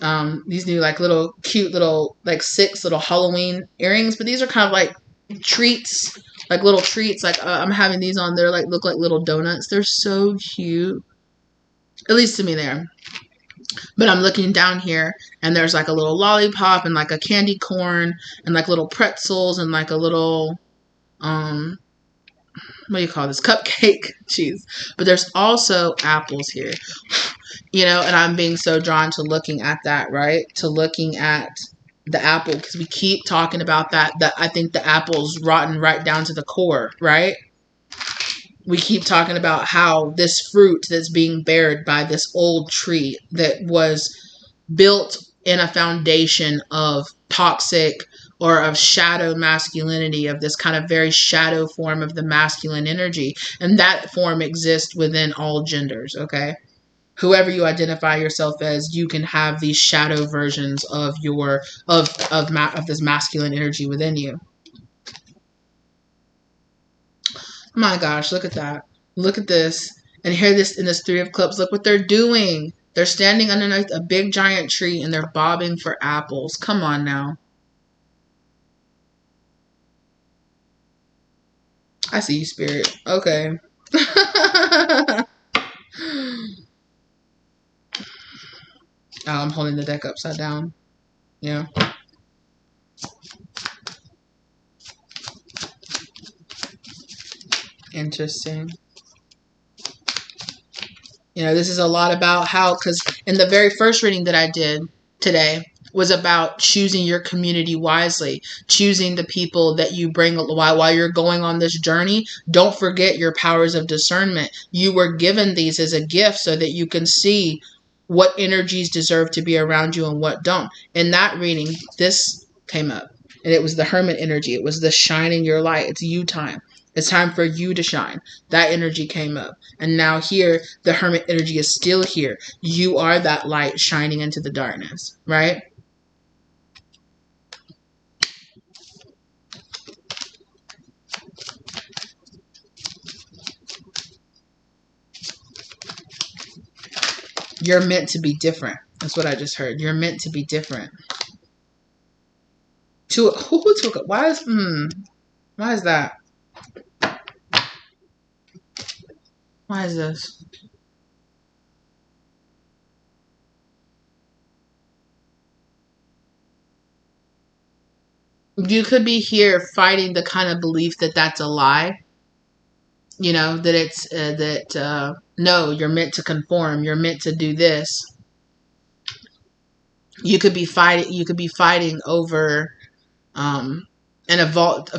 like little cute little like 6 little Halloween earrings, but these are kind of like treats, like little treats. Like I'm having these on. They're like look like little donuts. They're so cute. At least to me, they are. But I'm looking down here and there's like a little lollipop and like a candy corn and like little pretzels and like a little, what do you call this? Cupcake cheese. But there's also apples here, and I'm being so drawn to looking at that, right? To looking at the apple because we keep talking about that I think the apple's rotten right down to the core, right? We keep talking about how this fruit that's being bared by this old tree that was built in a foundation of toxic or of shadow masculinity, of this kind of very shadow form of the masculine energy. And that form exists within all genders, okay? Whoever you identify yourself as, you can have these shadow versions of this masculine energy within you. My gosh, look at that. Look at this. And hear this in this 3 of Cups. Look what they're doing. They're standing underneath a big giant tree and they're bobbing for apples. Come on now. I see you, Spirit. Okay. Oh, I'm holding the deck upside down. Yeah. Interesting. This is a lot about how, because in the very first reading that I did today was about choosing your community wisely, choosing the people that you bring while you're going on this journey. Don't forget your powers of discernment. You were given these as a gift so that you can see what energies deserve to be around you and what don't. In that reading, this came up, and it was the Hermit energy. It was the shining your light. It's you time. It's time for you to shine. That energy came up. And now here, the Hermit energy is still here. You are that light shining into the darkness, right? You're meant to be different. That's what I just heard. You're meant to be different. Why is that? Why is this? You could be here fighting the kind of belief that that's a lie. That it's no, you're meant to conform. You're meant to do this. You could be fighting over and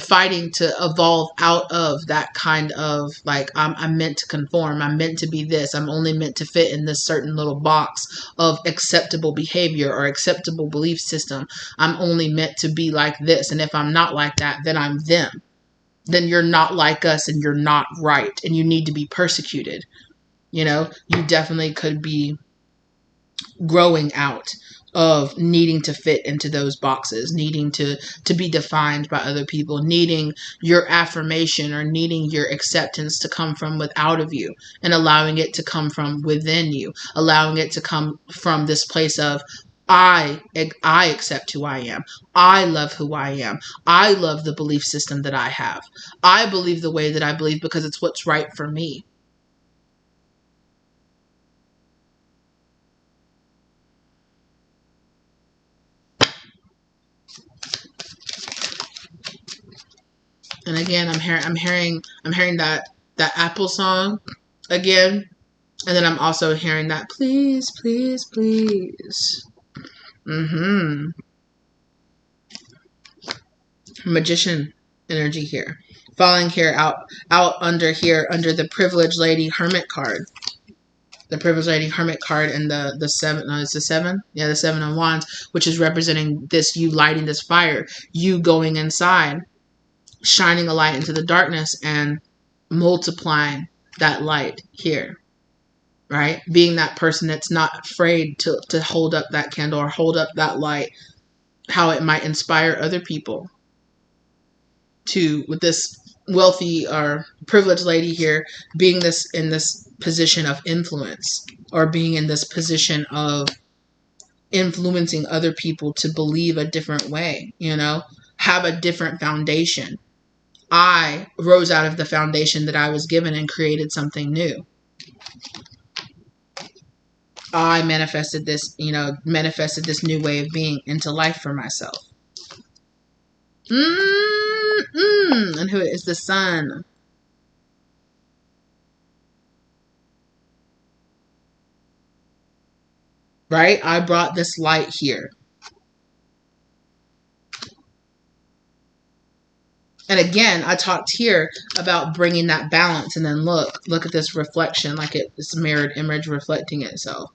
fighting to evolve out of that kind of like, I'm meant to conform, I'm meant to be this, I'm only meant to fit in this certain little box of acceptable behavior or acceptable belief system. I'm only meant to be like this, and if I'm not like that, then I'm them. Then you're not like us, and you're not right, and you need to be persecuted. You definitely could be growing out of needing to fit into those boxes, needing to be defined by other people, needing your affirmation or needing your acceptance to come from without of you, and allowing it to come from within you, allowing it to come from this place of, I accept who I am. I love who I am. I love the belief system that I have. I believe the way that I believe because it's what's right for me. And again, I'm hearing that Apple song again, and then I'm also hearing that please, please, please. Magician energy here, falling here out under the privileged lady hermit card. The privileged lady hermit card and the seven. No, it's the seven. Yeah, the 7 of wands, which is representing this, you lighting this fire, you going inside, shining a light into the darkness and multiplying that light here, right? Being that person that's not afraid to hold up that candle or hold up that light, how it might inspire other people to, with this wealthy or privileged lady here being this in this position of influence, or being in this position of influencing other people to believe a different way, have a different foundation. I rose out of the foundation that I was given and created something new. I manifested this new way of being into life for myself. And who is the sun? Right? I brought this light here. And again, I talked here about bringing that balance, and then look at this reflection, like it's a mirrored image reflecting itself.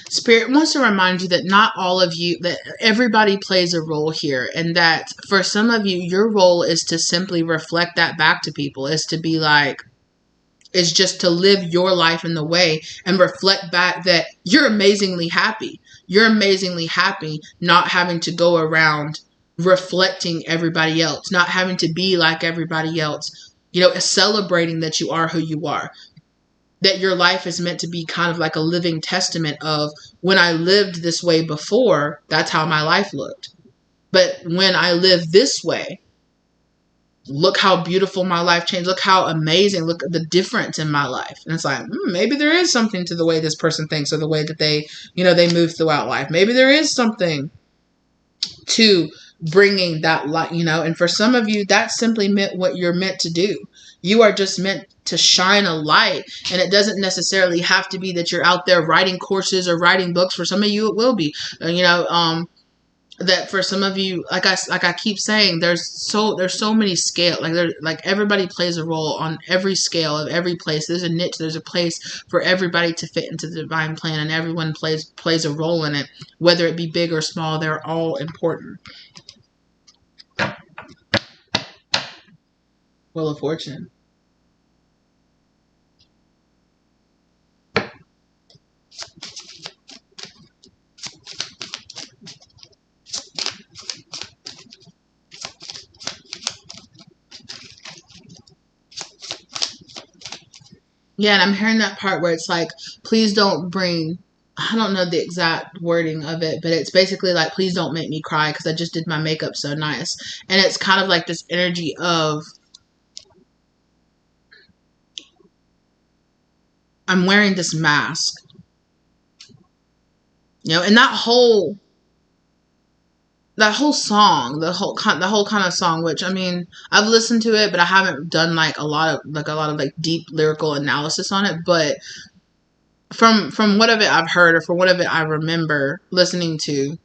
Spirit wants to remind you that not all of you, that everybody plays a role here, and that for some of you, your role is to simply reflect that back to people, is to be like, is just to live your life in the way and reflect back that you're amazingly happy. You're amazingly happy not having to go around reflecting everybody else, not having to be like everybody else, celebrating that you are who you are. That your life is meant to be kind of like a living testament of, when I lived this way before, that's how my life looked. But when I live this way, look how beautiful my life changed. Look how amazing. Look at the difference in my life. And it's like, maybe there is something to the way this person thinks, or the way that they move throughout life. Maybe there is something to bringing that light, and for some of you, that's simply meant what you're meant to do. You are just meant to shine a light, and it doesn't necessarily have to be that you're out there writing courses or writing books. For some of you, it will be, that for some of you, like I keep saying, there's so many scales. Like everybody plays a role on every scale of every place. There's a niche. There's a place for everybody to fit into the divine plan, and everyone plays a role in it, whether it be big or small. They're all important. Wheel of Fortune. Yeah, and I'm hearing that part where it's like, please don't bring, I don't know the exact wording of it, but it's basically like, please don't make me cry because I just did my makeup so nice. And it's kind of like this energy of, I'm wearing this mask. And that whole that whole song, the whole kind of song, which I mean, I've listened to it, but I haven't done like a lot of like deep lyrical analysis on it. But from what of it I've heard, or from what of it I remember listening to,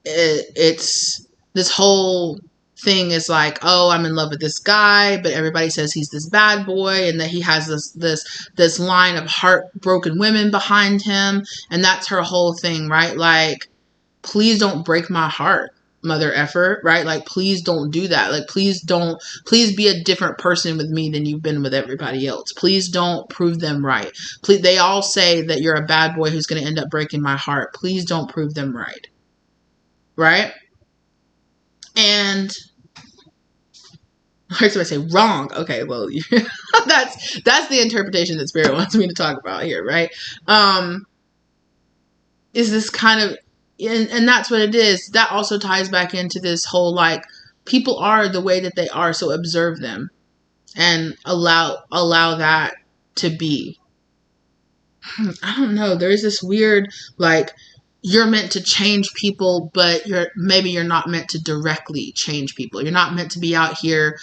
it's this whole thing is like, oh, I'm in love with this guy, but everybody says he's this bad boy, and that he has this line of heartbroken women behind him, and that's her whole thing, right? Like, please don't break my heart, mother effer, right? Like, please don't do that. Like, please be a different person with me than you've been with everybody else. Please don't prove them right. Please, they all say that you're a bad boy who's going to end up breaking my heart. Please don't prove them right. Right? And or should I say wrong? Okay, well, that's the interpretation that Spirit wants me to talk about here, right? Is this kind of, and that's what it is. That also ties back into this whole, like, people are the way that they are, so observe them and allow that to be. I don't know. There's this weird, like, you're meant to change people, but you're not meant to directly change people. You're not meant to be out here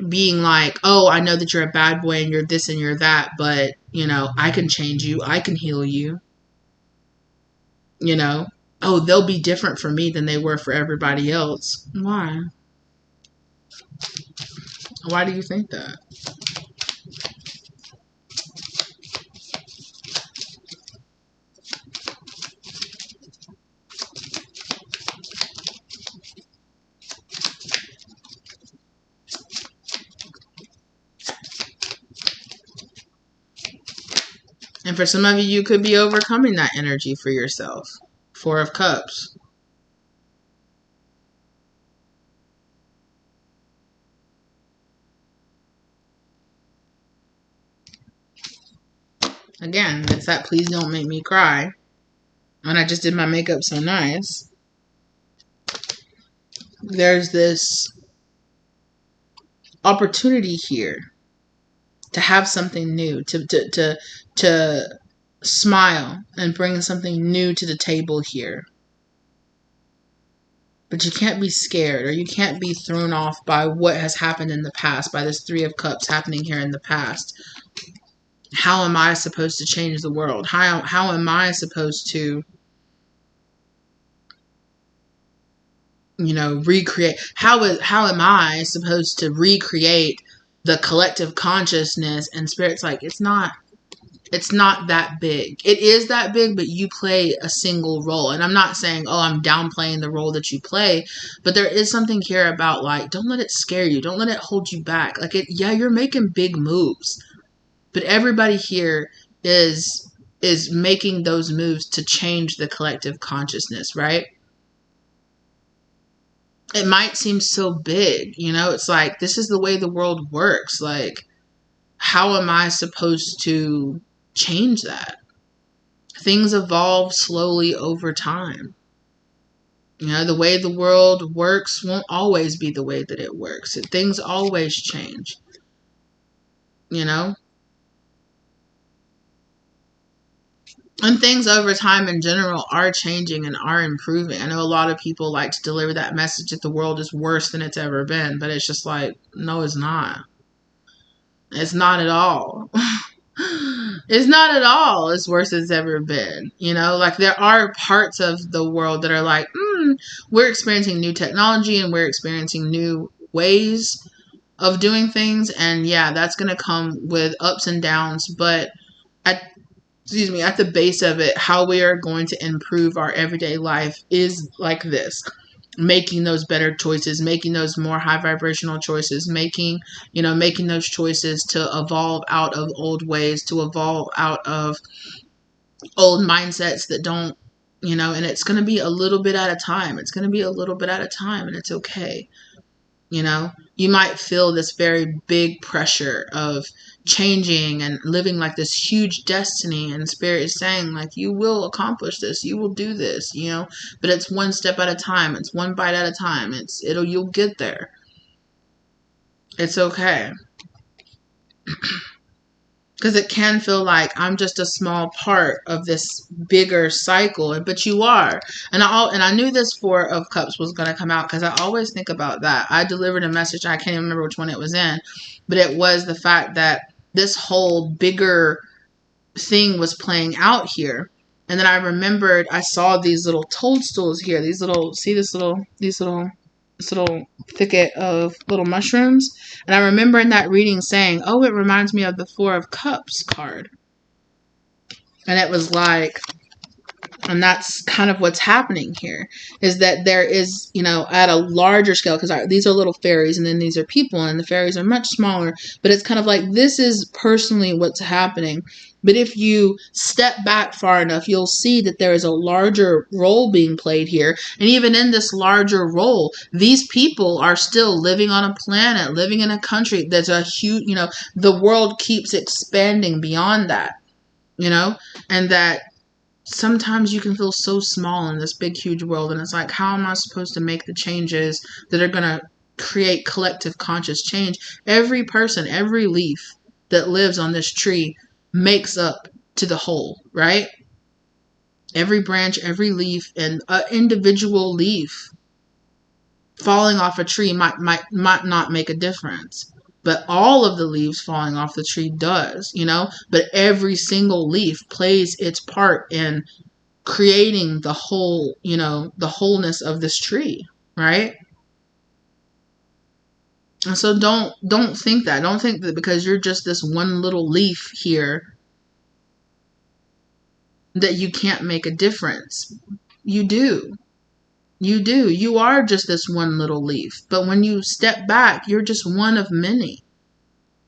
being like, oh, I know that you're a bad boy and you're this and you're that, but, you know, I can change you. I can heal you. You know, oh, they'll be different for me than they were for everybody else. Why? Why do you think that? And for some of you, you could be overcoming that energy for yourself. Four of Cups. Again, it's that please don't make me cry. And I just did my makeup so nice. There's this opportunity here to have something new, to smile and bring something new to the table here. But you can't be scared, or you can't be thrown off by what has happened in the past, by this Three of Cups happening here in the past. How am I supposed to change the world? How am I supposed to, you know, recreate? How am I supposed to recreate the collective consciousness? And Spirit's like, it's not that big. It is that big, but you play a single role. And I'm not saying, oh, I'm downplaying the role that you play, but there is something here about, like, don't let it scare you. Don't let it hold you back. Like, yeah, you're making big moves, but everybody here is making those moves to change the collective consciousness, right? It might seem so big, you know, it's like, this is the way the world works. Like, how am I supposed to change that? Things evolve slowly over time. You know, the way the world works won't always be the way that it works. Things always change. You know? And things over time in general are changing and are improving. I know a lot of people like to deliver that message that the world is worse than it's ever been, but it's just like, no, it's not. It's not at all. It's not at all as worse as it's ever been. You know, like, there are parts of the world that are like, we're experiencing new technology and we're experiencing new ways of doing things. And yeah, that's going to come with ups and downs. But at the base of it, how we are going to improve our everyday life is like this. Making those better choices, making those more high vibrational choices, making those choices to evolve out of old ways, to evolve out of old mindsets that don't, and it's going to be a little bit at a time. It's going to be a little bit at a time, and it's okay. You might feel this very big pressure of changing and living like this huge destiny, and Spirit is saying, like, you will accomplish this, you will do this, but it's one step at a time, it's one bite at a time, you'll get there. It's okay. Because it can feel like I'm just a small part of this bigger cycle, but you are. And I knew this Four of Cups was going to come out, because I always think about that. I delivered a message, I can't even remember which one it was in, but it was the fact that this whole bigger thing was playing out here. And then I remembered, I saw these little toadstools here, these little, see this little thicket of little mushrooms. And I remember in that reading saying, oh, it reminds me of the Four of Cups card. And it was like, and that's kind of what's happening here, is that there is, at a larger scale, because these are little fairies and then these are people, and the fairies are much smaller, but it's kind of like, this is personally what's happening. But if you step back far enough, you'll see that there is a larger role being played here. And even in this larger role, these people are still living on a planet, living in a country that's a huge, the world keeps expanding beyond that, and that sometimes you can feel so small in this big, huge world. And it's like, how am I supposed to make the changes that are going to create collective conscious change? Every person, every leaf that lives on this tree makes up to the whole, right? Every branch, every leaf, and an individual leaf falling off a tree might not make a difference. But all of the leaves falling off the tree does, but every single leaf plays its part in creating the whole, the wholeness of this tree, right? And so don't think that. Don't think that because you're just this one little leaf here that you can't make a difference. You do. You do. You are just this one little leaf. But when you step back, you're just one of many.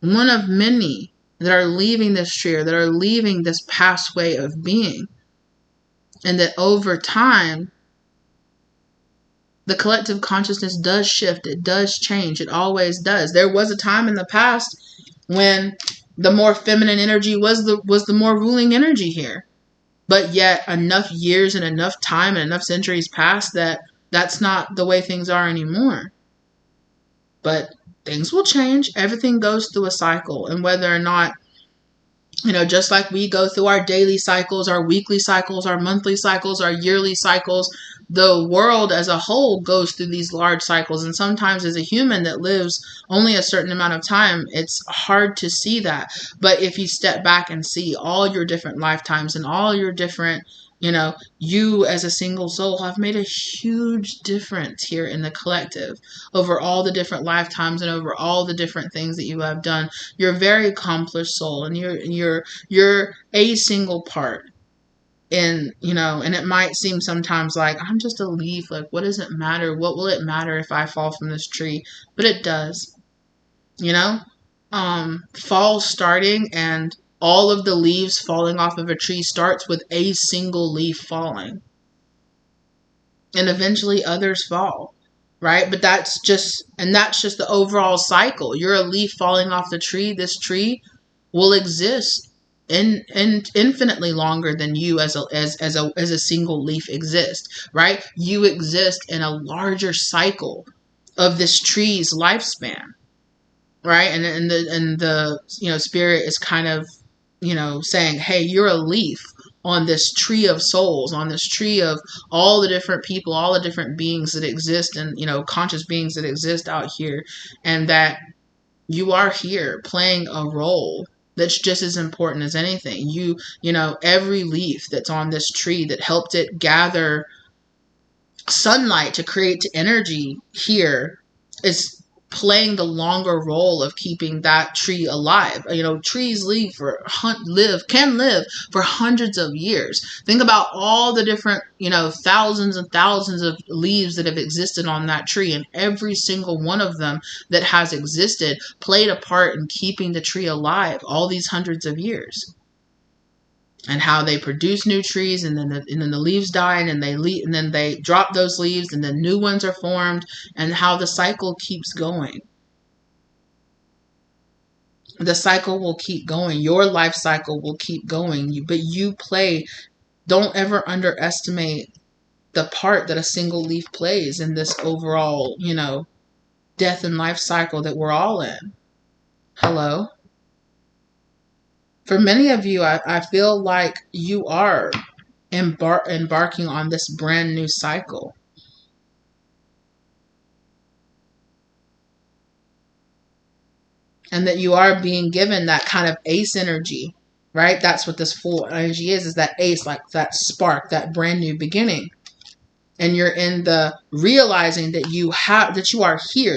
One of many that are leaving this tree, or that are leaving this pathway of being. And that over time, the collective consciousness does shift. It does change. It always does. There was a time in the past when the more feminine energy was the more ruling energy here. But yet enough years and enough time and enough centuries passed that that's not the way things are anymore. But things will change. Everything goes through a cycle. And whether or not, just like we go through our daily cycles, our weekly cycles, our monthly cycles, our yearly cycles, the world as a whole goes through these large cycles. And sometimes as a human that lives only a certain amount of time, it's hard to see that. But if you step back and see all your different lifetimes and all your different, you as a single soul have made a huge difference here in the collective over all the different lifetimes and over all the different things that you have done. You're a very accomplished soul, and you're a single part. And, and it might seem sometimes like, I'm just a leaf. Like, what does it matter? What will it matter if I fall from this tree? But it does, fall starting and all of the leaves falling off of a tree starts with a single leaf falling. And eventually others fall, right? But that's just the overall cycle. You're a leaf falling off the tree. This tree will exist in infinitely longer than you as a single leaf exists, right? You exist in a larger cycle of this tree's lifespan, right? And the spirit is kind of saying, hey, you're a leaf on this tree of souls, on this tree of all the different people, all the different beings that exist, and conscious beings that exist out here, and that you are here playing a role that's just as important as anything. Every leaf that's on this tree that helped it gather sunlight to create energy here is playing the longer role of keeping that tree alive. Trees can live for hundreds of years. Think about all the different, thousands and thousands of leaves that have existed on that tree, and every single one of them that has existed played a part in keeping the tree alive all these hundreds of years. And how they produce new trees, and then the leaves die, and then they drop those leaves, and then new ones are formed, and how the cycle keeps going. The cycle will keep going. Your life cycle will keep going. But you play. Don't ever underestimate the part that a single leaf plays in this overall, death and life cycle that we're all in. Hello. For many of you, I feel like you are embarking on this brand new cycle. And that you are being given that kind of ace energy, right? That's what this full energy is that ace, like that spark, that brand new beginning. And you're in the realizing that you are here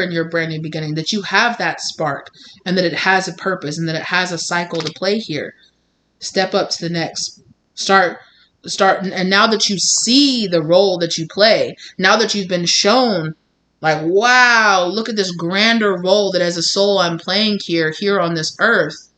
in your brand new beginning, that you have that spark, and that it has a purpose, and that it has a cycle to play here. Step up to the next. Start. And now that you see the role that you play, now that you've been shown, like, wow, look at this grander role that as a soul I'm playing here on this earth.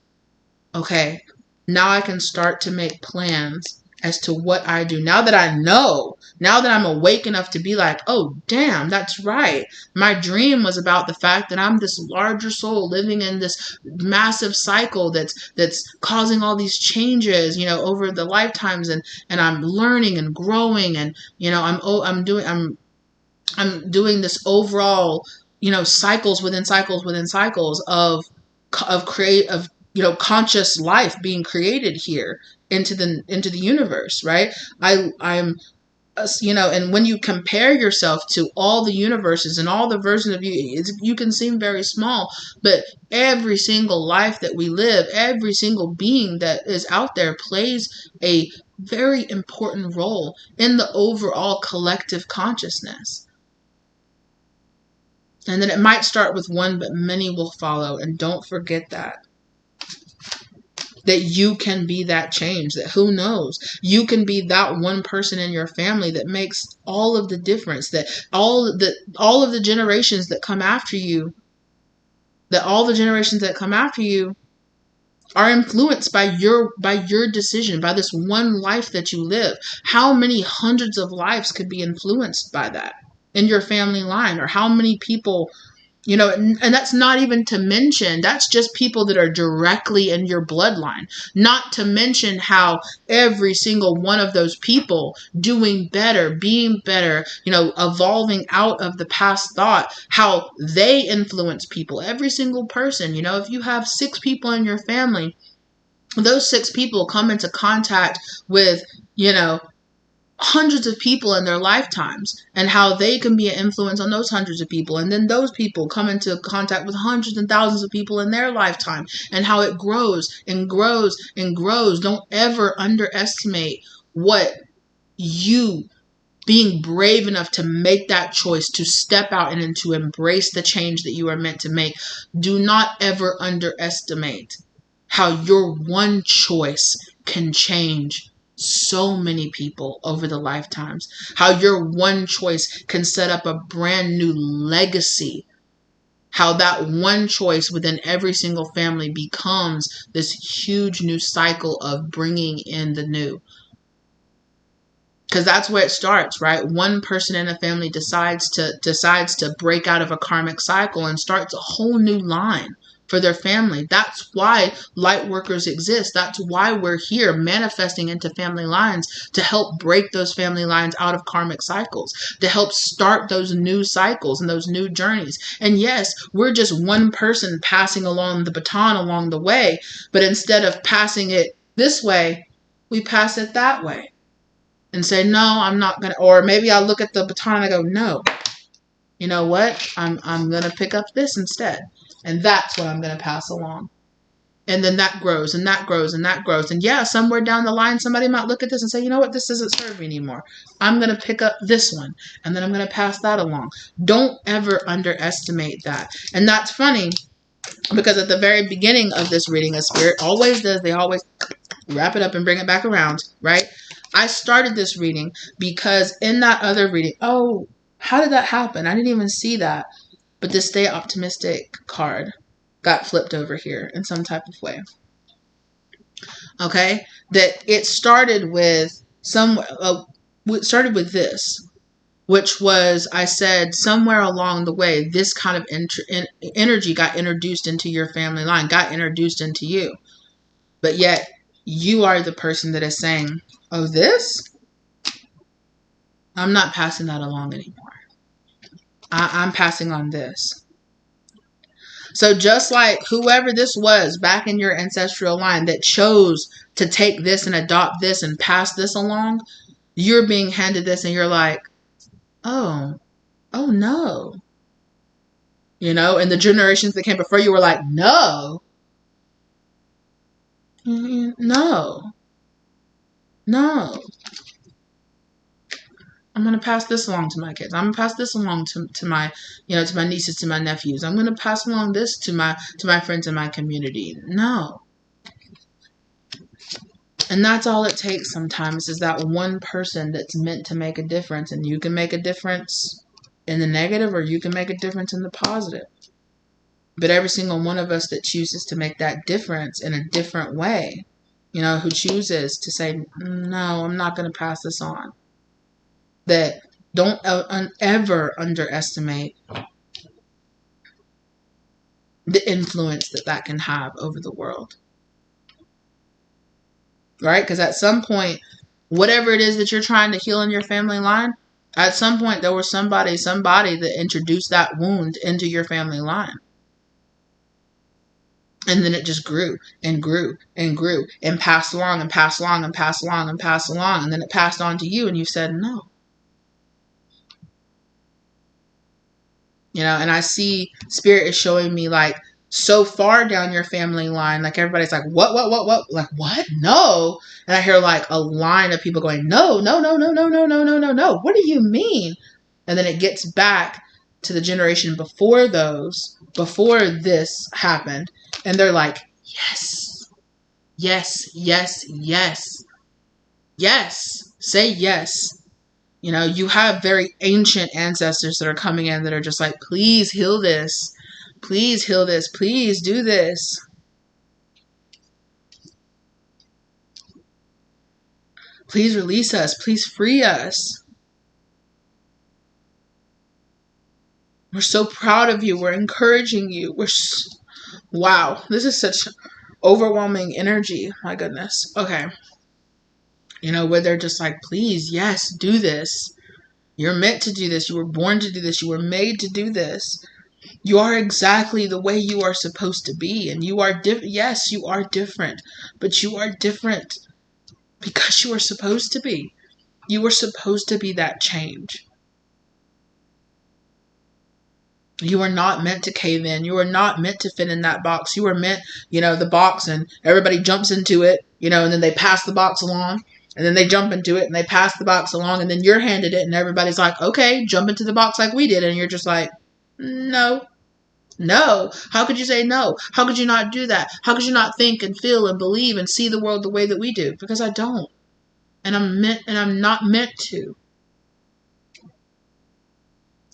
Okay, now I can start to make plans as to what I do. Now that I know, now that I'm awake enough to be like, oh, damn, that's right. My dream was about the fact that I'm this larger soul living in this massive cycle that's causing all these changes, over the lifetimes, and I'm learning and growing, and I'm doing this overall, cycles within cycles within cycles of conscious life being created here into the universe, right? I'm and when you compare yourself to all the universes and all the versions of you, you can seem very small, but every single life that we live, every single being that is out there plays a very important role in the overall collective consciousness. And then it might start with one, but many will follow. And don't forget that you can be that change, that who knows, you can be that one person in your family that makes all of the difference, that all of the generations that come after you, are influenced by your decision, by this one life that you live. How many hundreds of lives could be influenced by that in your family line? Or how many people, and that's not even to mention, that's just people that are directly in your bloodline. Not to mention how every single one of those people doing better, being better, evolving out of the past thought, how they influence people. Every single person, if you have 6 people in your family, those 6 people come into contact with, hundreds of people in their lifetimes, and how they can be an influence on those hundreds of people. And then those people come into contact with hundreds and thousands of people in their lifetime, and how it grows and grows and grows. Don't ever underestimate what you being brave enough to make that choice, to step out and to embrace the change that you are meant to make. Do not ever underestimate how your one choice can change so many people over the lifetimes. How your one choice can set up a brand new legacy. How that one choice within every single family becomes this huge new cycle of bringing in the new. Because that's where it starts, right? One person in a family decides to break out of a karmic cycle and starts a whole new line for their family. That's why light workers exist. That's why we're here manifesting into family lines, to help break those family lines out of karmic cycles, to help start those new cycles and those new journeys. And yes, we're just one person passing along the baton along the way, but instead of passing it this way, we pass it that way and say, no, I'm not going to, or maybe I'll look at the baton and I go, no, you know what? I'm going to pick up this instead. And that's what I'm going to pass along. And then that grows and that grows and that grows. And yeah, somewhere down the line, somebody might look at this and say, you know what? This doesn't serve me anymore. I'm going to pick up this one, and then I'm going to pass that along. Don't ever underestimate that. And that's funny, because at the very beginning of this reading, as Spirit always does, they always wrap it up and bring it back around, right? I started this reading because in that other reading, oh, how did that happen? I didn't even see that. But this Stay Optimistic card got flipped over here in some type of way. Okay? That it started with this, which was, I said, somewhere along the way, this kind of energy got introduced into your family line, got introduced into you. But yet, you are the person that is saying, oh, this? I'm not passing that along anymore. I'm passing on this. So just like whoever this was back in your ancestral line that chose to take this and adopt this and pass this along, you're being handed this and you're like, oh, oh no. You know, and the generations that came before you were like, no, no, no. I'm going to pass this along to my kids. I'm going to pass this along to my, to my nieces, to my nephews. I'm going to pass along this to my friends in my community. No. And that's all it takes sometimes, is that one person that's meant to make a difference. And you can make a difference in the negative, or you can make a difference in the positive. But every single one of us that chooses to make that difference in a different way, who chooses to say, no, I'm not going to pass this on. That don't ever underestimate the influence that can have over the world. Right? Because at some point, whatever it is that you're trying to heal in your family line, at some point there was somebody that introduced that wound into your family line. And then it just grew and grew and grew and passed along and passed along and passed along and passed along. And then it passed on to you and you said no. And I see Spirit is showing me like so far down your family line, like everybody's like, what? Like, what? No. And I hear like a line of people going, no. What do you mean? And then it gets back to the generation before this happened. And they're like, yes, yes, yes, yes, yes, say yes. You have very ancient ancestors that are coming in that are just like, please heal this. Please heal this. Please do this. Please release us. Please free us. We're so proud of you. We're encouraging you. Wow. This is such overwhelming energy. My goodness. Okay. Where they're just like, please, yes, do this. You're meant to do this. You were born to do this. You were made to do this. You are exactly the way you are supposed to be. And you are different. Yes, you are different. But you are different because you are supposed to be. You were supposed to be that change. You are not meant to cave in. You are not meant to fit in that box. You are meant, the box, and everybody jumps into it, and then they pass the box along. And then they jump into it and they pass the box along, and then you're handed it and everybody's like, okay, jump into the box like we did. And you're just like, no. How could you say no? How could you not do that? How could you not think and feel and believe and see the world the way that we do? Because I don't. And I'm not meant to.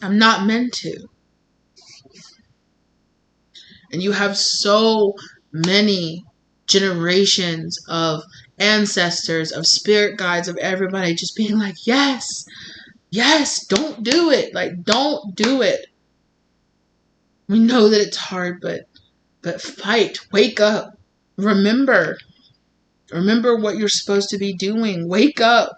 I'm not meant to. And you have so many generations of ancestors, of spirit guides, of everybody just being like, yes, don't do it. Like, don't do it. We know that it's hard, but fight, wake up, remember what you're supposed to be doing. Wake up,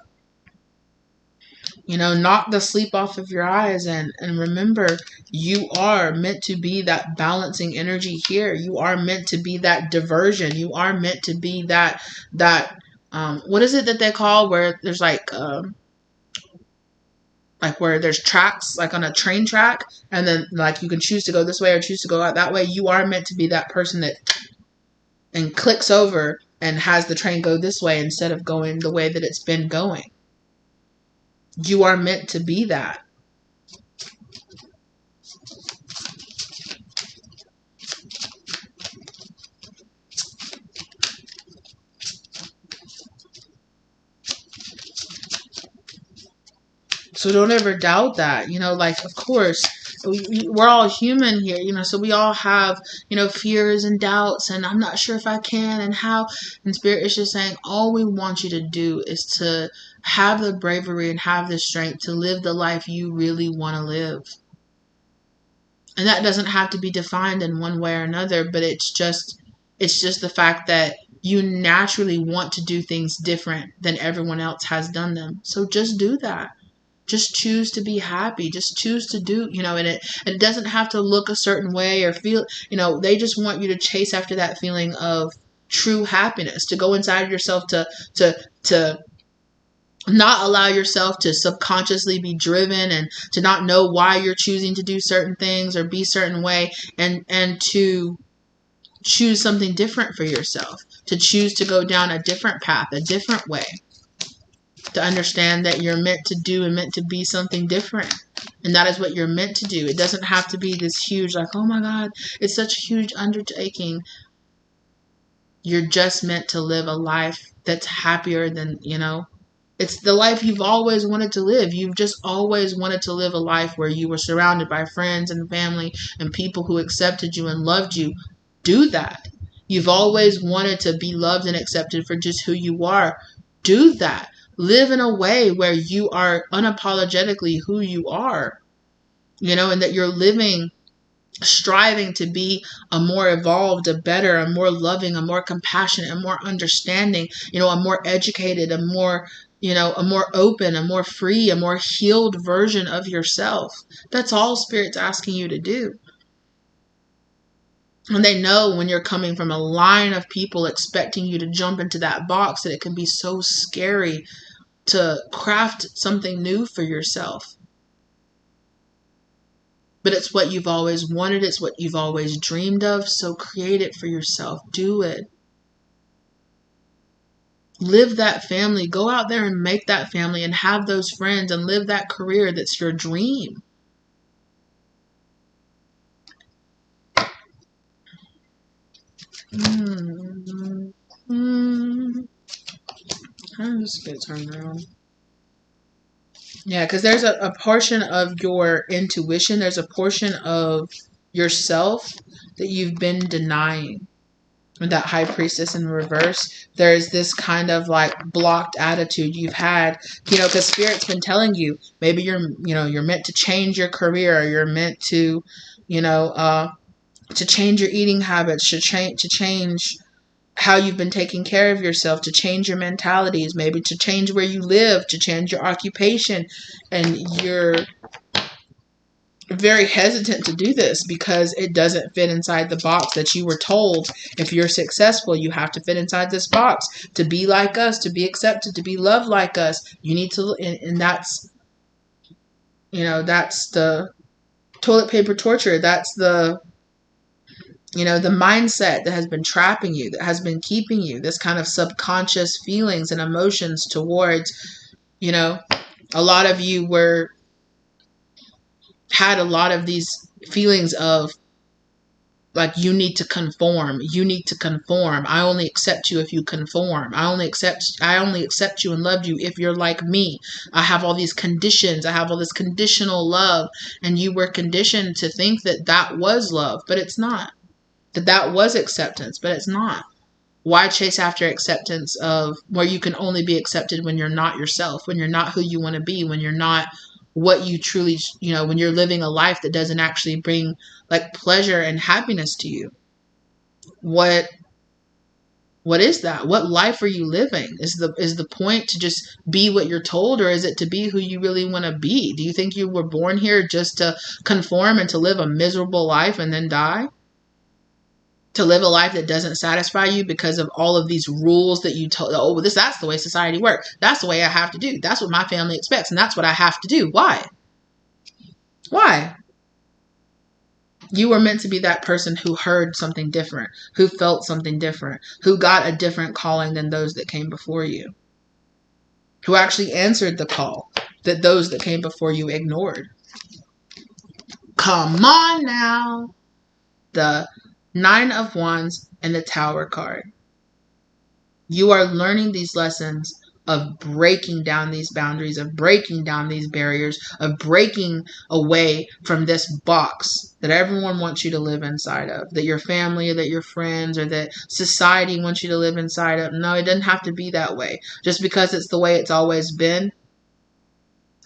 knock the sleep off of your eyes and remember you are meant to be that balancing energy here. You are meant to be that diversion. You are meant to be that what is it that they call where there's like where there's tracks, like on a train track, and then like you can choose to go this way or choose to go out that way. You are meant to be that person that and clicks over and has the train go this way instead of going the way that it's been going. You are meant to be that. So don't ever doubt that, of course, we're all human here, so we all have, fears and doubts and I'm not sure if I can and how. And Spirit is just saying, all we want you to do is to have the bravery and have the strength to live the life you really want to live. And that doesn't have to be defined in one way or another, but it's just the fact that you naturally want to do things different than everyone else has done them. So just do that. Just choose to be happy. Just choose to do, and it doesn't have to look a certain way or feel, they just want you to chase after that feeling of true happiness, to go inside yourself, to not allow yourself to subconsciously be driven and to not know why you're choosing to do certain things or be certain way, and to choose something different for yourself, to choose to go down a different path, a different way, to understand that you're meant to do and meant to be something different. And that is what you're meant to do. It doesn't have to be this huge, like, oh my God, it's such a huge undertaking. You're just meant to live a life that's happier than, it's the life you've always wanted to live. You've just always wanted to live a life where you were surrounded by friends and family and people who accepted you and loved you. Do that. You've always wanted to be loved and accepted for just who you are. Do that. Live in a way where you are unapologetically who you are, and that you're living, striving to be a more evolved, a better, a more loving, a more compassionate, a more understanding, a more educated, a more open, a more free, a more healed version of yourself. That's all Spirit's asking you to do. And they know when you're coming from a line of people expecting you to jump into that box, that it can be so scary to craft something new for yourself. But it's what you've always wanted. It's what you've always dreamed of. So create it for yourself. Do it. Live that family. Go out there and make that family and have those friends and live that career that's your dream. I'm just going to turn around. Yeah, because there's a portion of your intuition, there's a portion of yourself that you've been denying. With that High Priestess in reverse, there's this kind of like blocked attitude you've had, because Spirit's been telling you, maybe you're meant to change your career, or you're meant to, to change your eating habits, to change how you've been taking care of yourself, to change your mentalities, maybe to change where you live, to change your occupation. And you're very hesitant to do this because it doesn't fit inside the box that you were told. If you're successful, you have to fit inside this box to be like us, to be accepted, to be loved like us. You need to, and that's, that's the toilet paper torture. That's the the mindset that has been trapping you, that has been keeping you, this kind of subconscious feelings and emotions towards, a lot of you had a lot of these feelings of like, you need to conform. I only accept you if you conform. I only accept you and love you if you're like me. I have all these conditions. I have all this conditional love. And you were conditioned to think that was love, but it's not. That was acceptance, but it's not. Why chase after acceptance of where you can only be accepted when you're not yourself, when you're not who you want to be, when you're not what you truly, when you're living a life that doesn't actually bring like pleasure and happiness to you? What is that? What life are you living? Is the point to just be what you're told, or is it to be who you really want to be? Do you think you were born here just to conform and to live a miserable life and then die? To live a life that doesn't satisfy you because of all of these rules that you told, that's the way society works. That's the way I have to do. That's what my family expects, and that's what I have to do. Why? You were meant to be that person who heard something different, who felt something different, who got a different calling than those that came before you, who actually answered the call that those that came before you ignored. Come on now. The Nine of Wands and the Tower card. You are learning these lessons of breaking down these boundaries, of breaking down these barriers, of breaking away from this box that everyone wants you to live inside of, that your family or that your friends or that society wants you to live inside of. No, it doesn't have to be that way. Just because it's the way it's always been.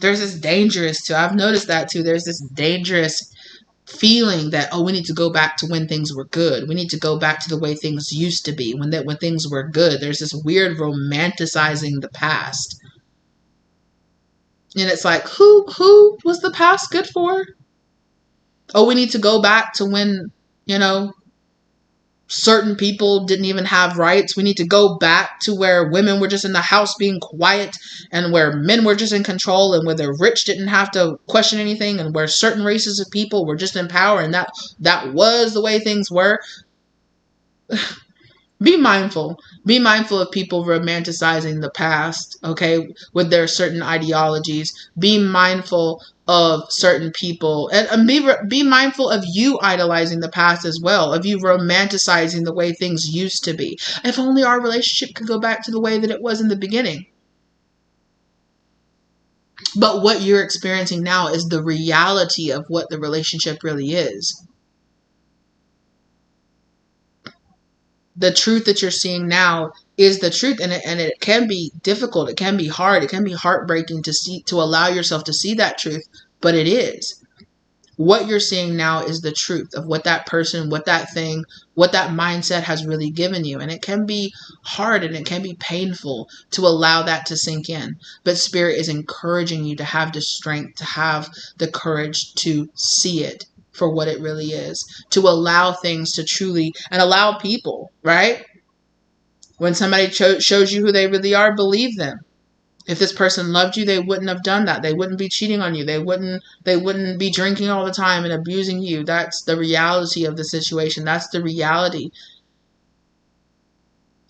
There's this dangerous too. I've noticed that too. There's this dangerous feeling that, we need to go back to when things were good. We need to go back to the way things used to be, when things were good. There's this weird romanticizing the past. And it's like, who was the past good for? Oh, we need to go back to when, you know, certain people didn't even have rights. We need to go back to where women were just in the house being quiet, and where men were just in control, and where the rich didn't have to question anything, and where certain races of people were just in power, and that was the way things were. Be mindful. Be mindful of people romanticizing the past, okay, with their certain ideologies. Be mindful of certain people, and be mindful of you idolizing the past as well, of you romanticizing the way things used to be. If only our relationship could go back to the way that it was in the beginning. But what you're experiencing now is the reality of what the relationship really is. The truth that you're seeing now is the truth, and it can be difficult, it can be hard, it can be heartbreaking to allow yourself to see that truth, but it is. What you're seeing now is the truth of what that person, what that thing, what that mindset has really given you. And it can be hard and it can be painful to allow that to sink in. But Spirit is encouraging you to have the strength, to have the courage to see it for what it really is, to allow things to truly, and allow people, right? When somebody shows you who they really are, believe them. If this person loved you, they wouldn't have done that. They wouldn't be cheating on you. They wouldn't be drinking all the time and abusing you. That's the reality of the situation. That's the reality.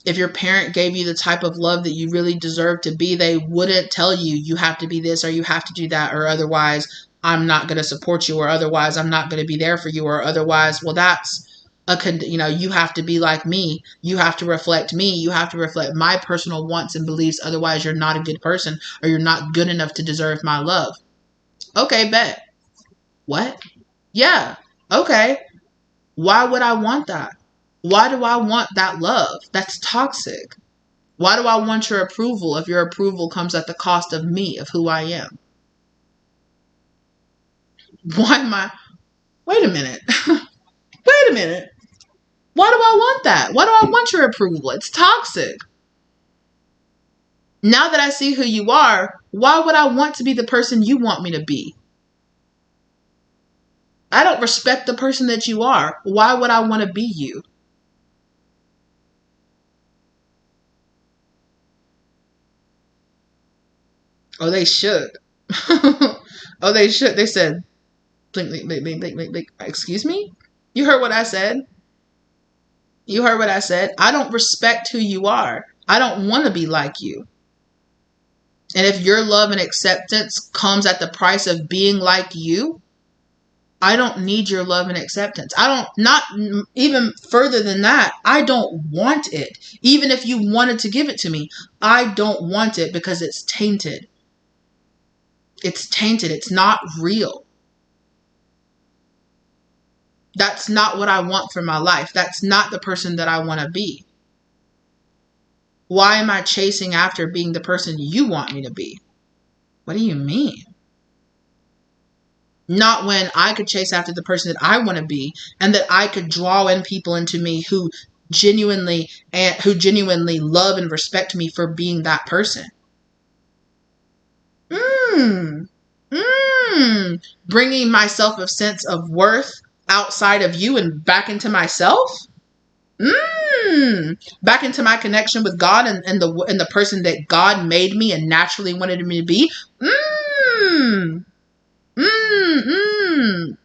If your parent gave you the type of love that you really deserve to be, they wouldn't tell you, you have to be this, or you have to do that, or otherwise I'm not going to support you, or otherwise I'm not going to be there for you, or otherwise, well, that's you have to be like me. You have to reflect me. You have to reflect my personal wants and beliefs. Otherwise, you're not a good person, or you're not good enough to deserve my love. Okay, bet. What? Yeah. Okay. Why would I want that? Why do I want that love? That's toxic. Why do I want your approval if your approval comes at the cost of me, of who I am? Why am I? Wait a minute. Wait a minute. Why do I want that? Why do I want your approval? It's toxic. Now that I see who you are, why would I want to be the person you want me to be? I don't respect the person that you are. Why would I want to be you? Oh, they should. Oh, they should. They said, blink, blink, blink, blink, blink, blink, blink. Excuse me? You heard what I said? You heard what I said? I don't respect who you are. I don't want to be like you. And if your love and acceptance comes at the price of being like you, I don't need your love and acceptance. Not even further than that, I don't want it. Even if you wanted to give it to me, I don't want it because it's tainted. It's tainted. It's not real. That's not what I want for my life. That's not the person that I want to be. Why am I chasing after being the person you want me to be? What do you mean? Not when I could chase after the person that I want to be, and that I could draw in people into me who genuinely love and respect me for being that person. Bringing myself a sense of worth outside of you and back into myself. Back into my connection with God and the person that God made me and naturally wanted me to be.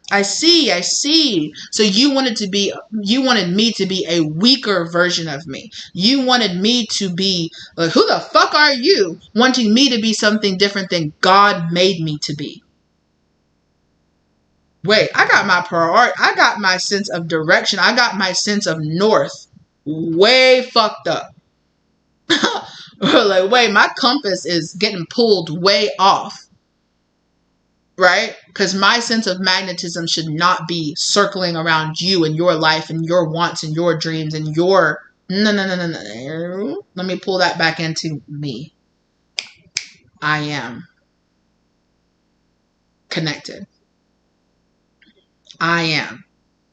I see. So you wanted me to be a weaker version of me. You wanted me to be like, who the fuck are you? Wanting me to be something different than God made me to be. Wait, I got my priority. I got my sense of direction. I got my sense of north way fucked up. Like, wait, my compass is getting pulled way off. Right? Because my sense of magnetism should not be circling around you and your life and your wants and your dreams and your... No. Let me pull that back into me. I am connected. I am.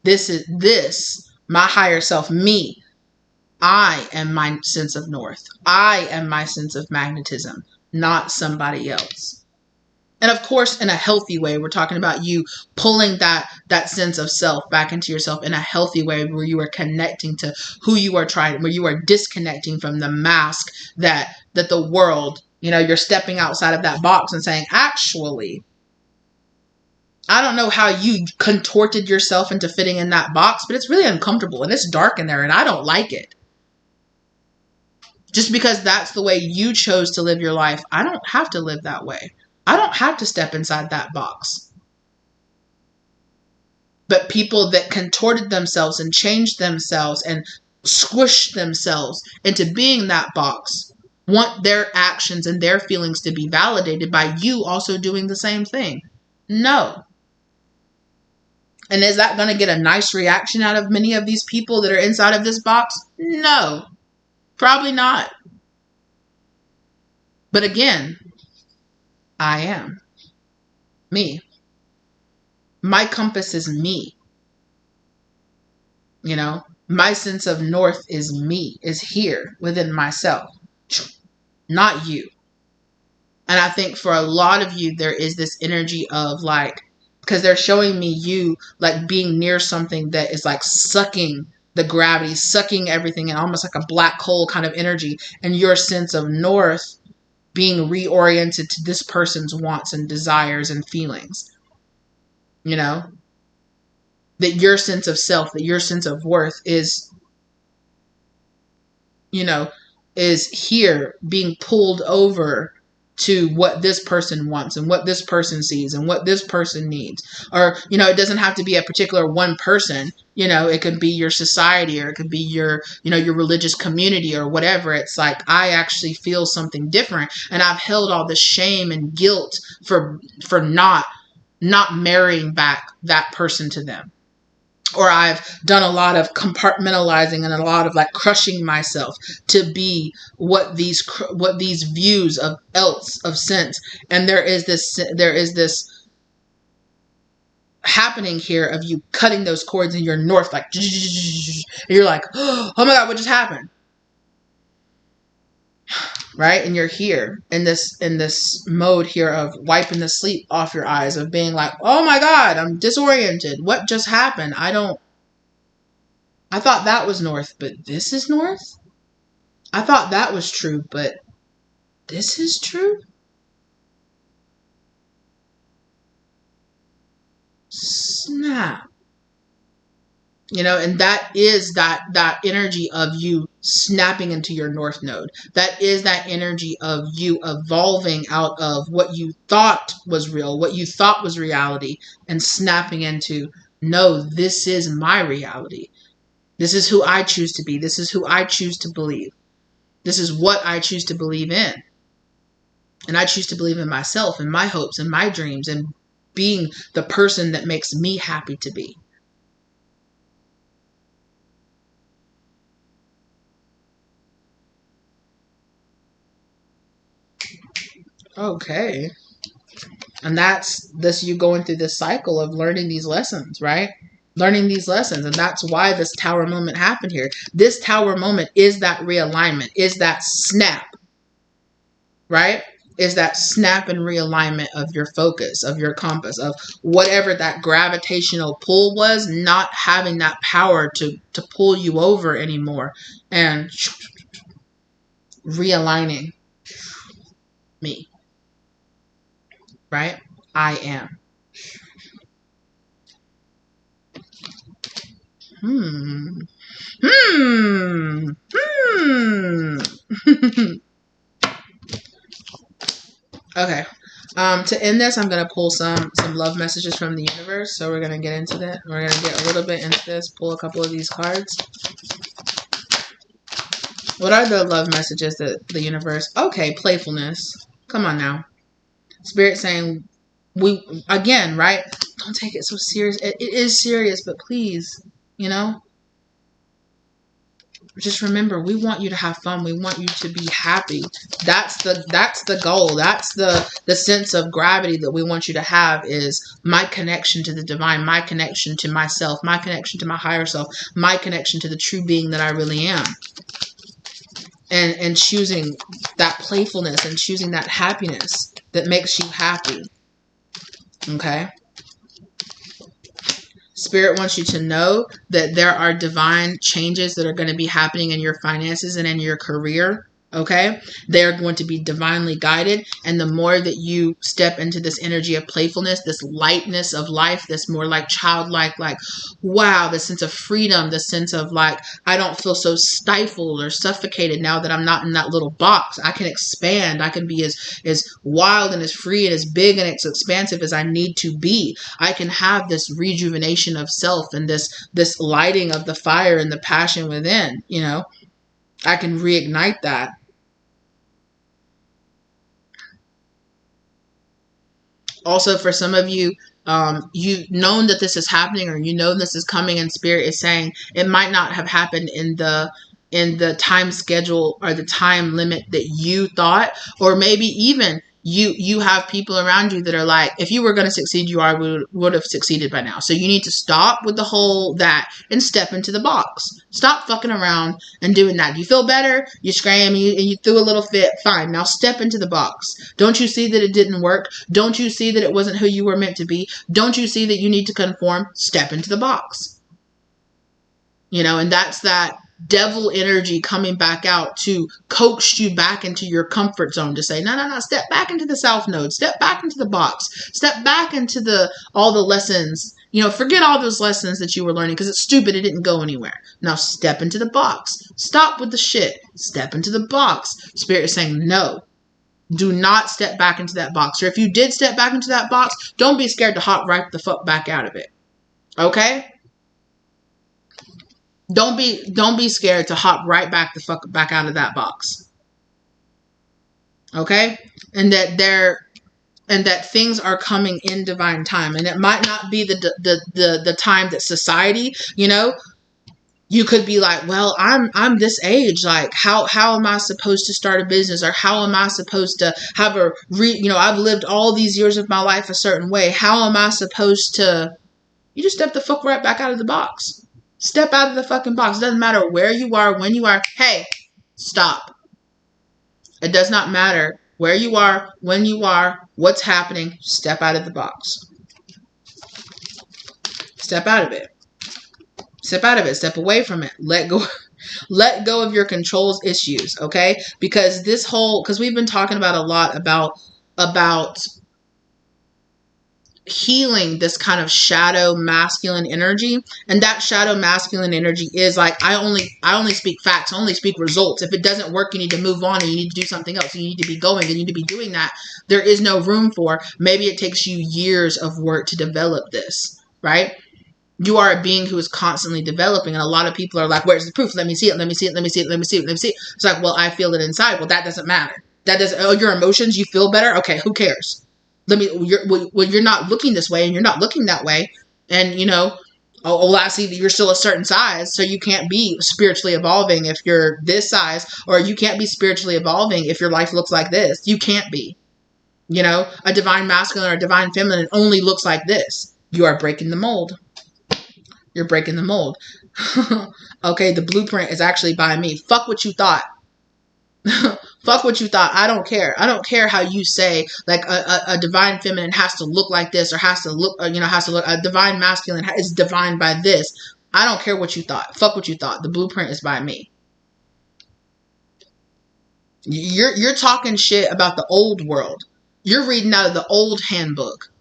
This, my higher self, me. I am my sense of north. I am my sense of magnetism, not somebody else. And of course, in a healthy way, we're talking about you pulling that sense of self back into yourself in a healthy way, where you are connecting to who you are trying, where you are disconnecting from the mask that the world, you're stepping outside of that box and saying, actually, I don't know how you contorted yourself into fitting in that box, but it's really uncomfortable and it's dark in there and I don't like it. Just because that's the way you chose to live your life, I don't have to live that way. I don't have to step inside that box. But people that contorted themselves and changed themselves and squished themselves into being that box want their actions and their feelings to be validated by you also doing the same thing. No. And is that going to get a nice reaction out of many of these people that are inside of this box? No. Probably not. But again, I am me. My compass is me. My sense of north is me, is here within myself, not you. And I think for a lot of you, there is this energy of because they're showing me you being near something that is sucking the gravity, sucking everything in, almost like a black hole kind of energy, and your sense of north being reoriented to this person's wants and desires and feelings. That your sense of self, that your sense of worth is here being pulled over to what this person wants and what this person sees and what this person needs. Or, it doesn't have to be a particular one person. It could be your society, or it could be your religious community or whatever. It's I actually feel something different, and I've held all the shame and guilt for not marrying back that person to them. Or I've done a lot of compartmentalizing and a lot of crushing myself to be what these views of sense. And there is this happening here of you cutting those cords in your north, and you're oh my God, what just happened? Right? And you're here in this mode here of wiping the sleep off your eyes, of being oh my God, I'm disoriented. What just happened? I thought that was north, but this is north? I thought that was true, but this is true? Snap. And that is that energy of you snapping into your north node. That is that energy of you evolving out of what you thought was real, what you thought was reality, and snapping into, no, this is my reality. This is who I choose to be. This is who I choose to believe. This is what I choose to believe in. And I choose to believe in myself and my hopes and my dreams and being the person that makes me happy to be. Okay. And that's this, you going through this cycle of learning these lessons, right? Learning these lessons. And that's why this tower moment happened here. This tower moment is that realignment, is that snap, right? Is that snap and realignment of your focus, of your compass, of whatever that gravitational pull was, not having that power to pull you over anymore, and realigning me. Right? I am. Okay. To end this, I'm gonna pull some love messages from the universe. So we're gonna get into that. We're gonna get a little bit into this. Pull a couple of these cards. What are the love messages that the universe? Okay, playfulness. Come on now. Spirit saying, again, right? Don't take it so serious. It is serious, but please, just remember, we want you to have fun. We want you to be happy. That's the goal. That's the sense of gravity that we want you to have, is my connection to the divine, my connection to myself, my connection to my higher self, my connection to the true being that I really am. And choosing that playfulness and choosing that happiness that makes you happy. Okay. Spirit wants you to know that there are divine changes that are going to be happening in your finances and in your career. Okay. They are going to be divinely guided. And the more that you step into this energy of playfulness, this lightness of life, this more like childlike, like, wow, the sense of freedom, the sense of like, I don't feel so stifled or suffocated now that I'm not in that little box. I can expand. I can be as wild and as free and as big and as expansive as I need to be. I can have this rejuvenation of self and this lighting of the fire and the passion within, you know. I can reignite that. Also, for some of you, you've known that this is happening, or you know this is coming, and Spirit is saying it might not have happened in the time schedule or the time limit that you thought, or maybe even you have people around you that are like, if you were going to succeed, would have succeeded by now. So you need to stop with the whole that and step into the box. Stop fucking around and doing that. You feel better, you scream, and you threw a little fit. Fine, now step into the box. Don't you see that it didn't work? Don't you see that it wasn't who you were meant to be? Don't you see that you need to conform? Step into the box. You know, and that's that devil energy coming back out to coax you back into your comfort zone, to say, no, step back into the south node, step back into the box, step back into all the lessons, you know, forget all those lessons that you were learning because it's stupid, it didn't go anywhere. Now step into the box, stop with the shit, step into the box. Spirit is saying, no, do not step back into that box. Or if you did step back into that box, don't be scared to hop right the fuck back out of it. Okay? Don't be scared to hop right back the fuck back out of that box. Okay? And that things are coming in divine time. And it might not be the time that society, you know, you could be like, well, I'm this age. Like, how am I supposed to start a business? Or how am I supposed to have I've lived all these years of my life a certain way. How am I supposed to? You just step the fuck right back out of the box. Step out of the fucking box. It doesn't matter where you are, when you are. Hey, stop. It does not matter where you are, when you are, what's happening. Step out of the box. Step out of it. Step out of it. Step away from it. Let go. Let go of your controls issues, okay? Because we've been talking about a lot about healing this kind of shadow masculine energy. And that shadow masculine energy is like, I only speak facts, I only speak results. If it doesn't work, you need to move on and you need to do something else. You need to be going, you need to be doing that. There is no room for, maybe it takes you years of work to develop this, right? You are a being who is constantly developing, and a lot of people are like, where's the proof? Let me see it, let me see it, let me see it, let me see it, let me see it. It's like, well, I feel it inside. Well, that doesn't matter. That doesn't, your emotions, you feel better? Okay, who cares? You're not looking this way and you're not looking that way. And, you know, I see that you're still a certain size, so you can't be spiritually evolving if you're this size, or you can't be spiritually evolving if your life looks like this. You can't be. You know, a divine masculine or a divine feminine only looks like this. You are breaking the mold. You're breaking the mold. Okay, the blueprint is actually by me. Fuck what you thought. Fuck what you thought. I don't care. I don't care how you say like a divine feminine has to look like this, or has to look, a divine masculine is divine by this. I don't care what you thought. Fuck what you thought. The blueprint is by me. You're talking shit about the old world. You're reading out of the old handbook.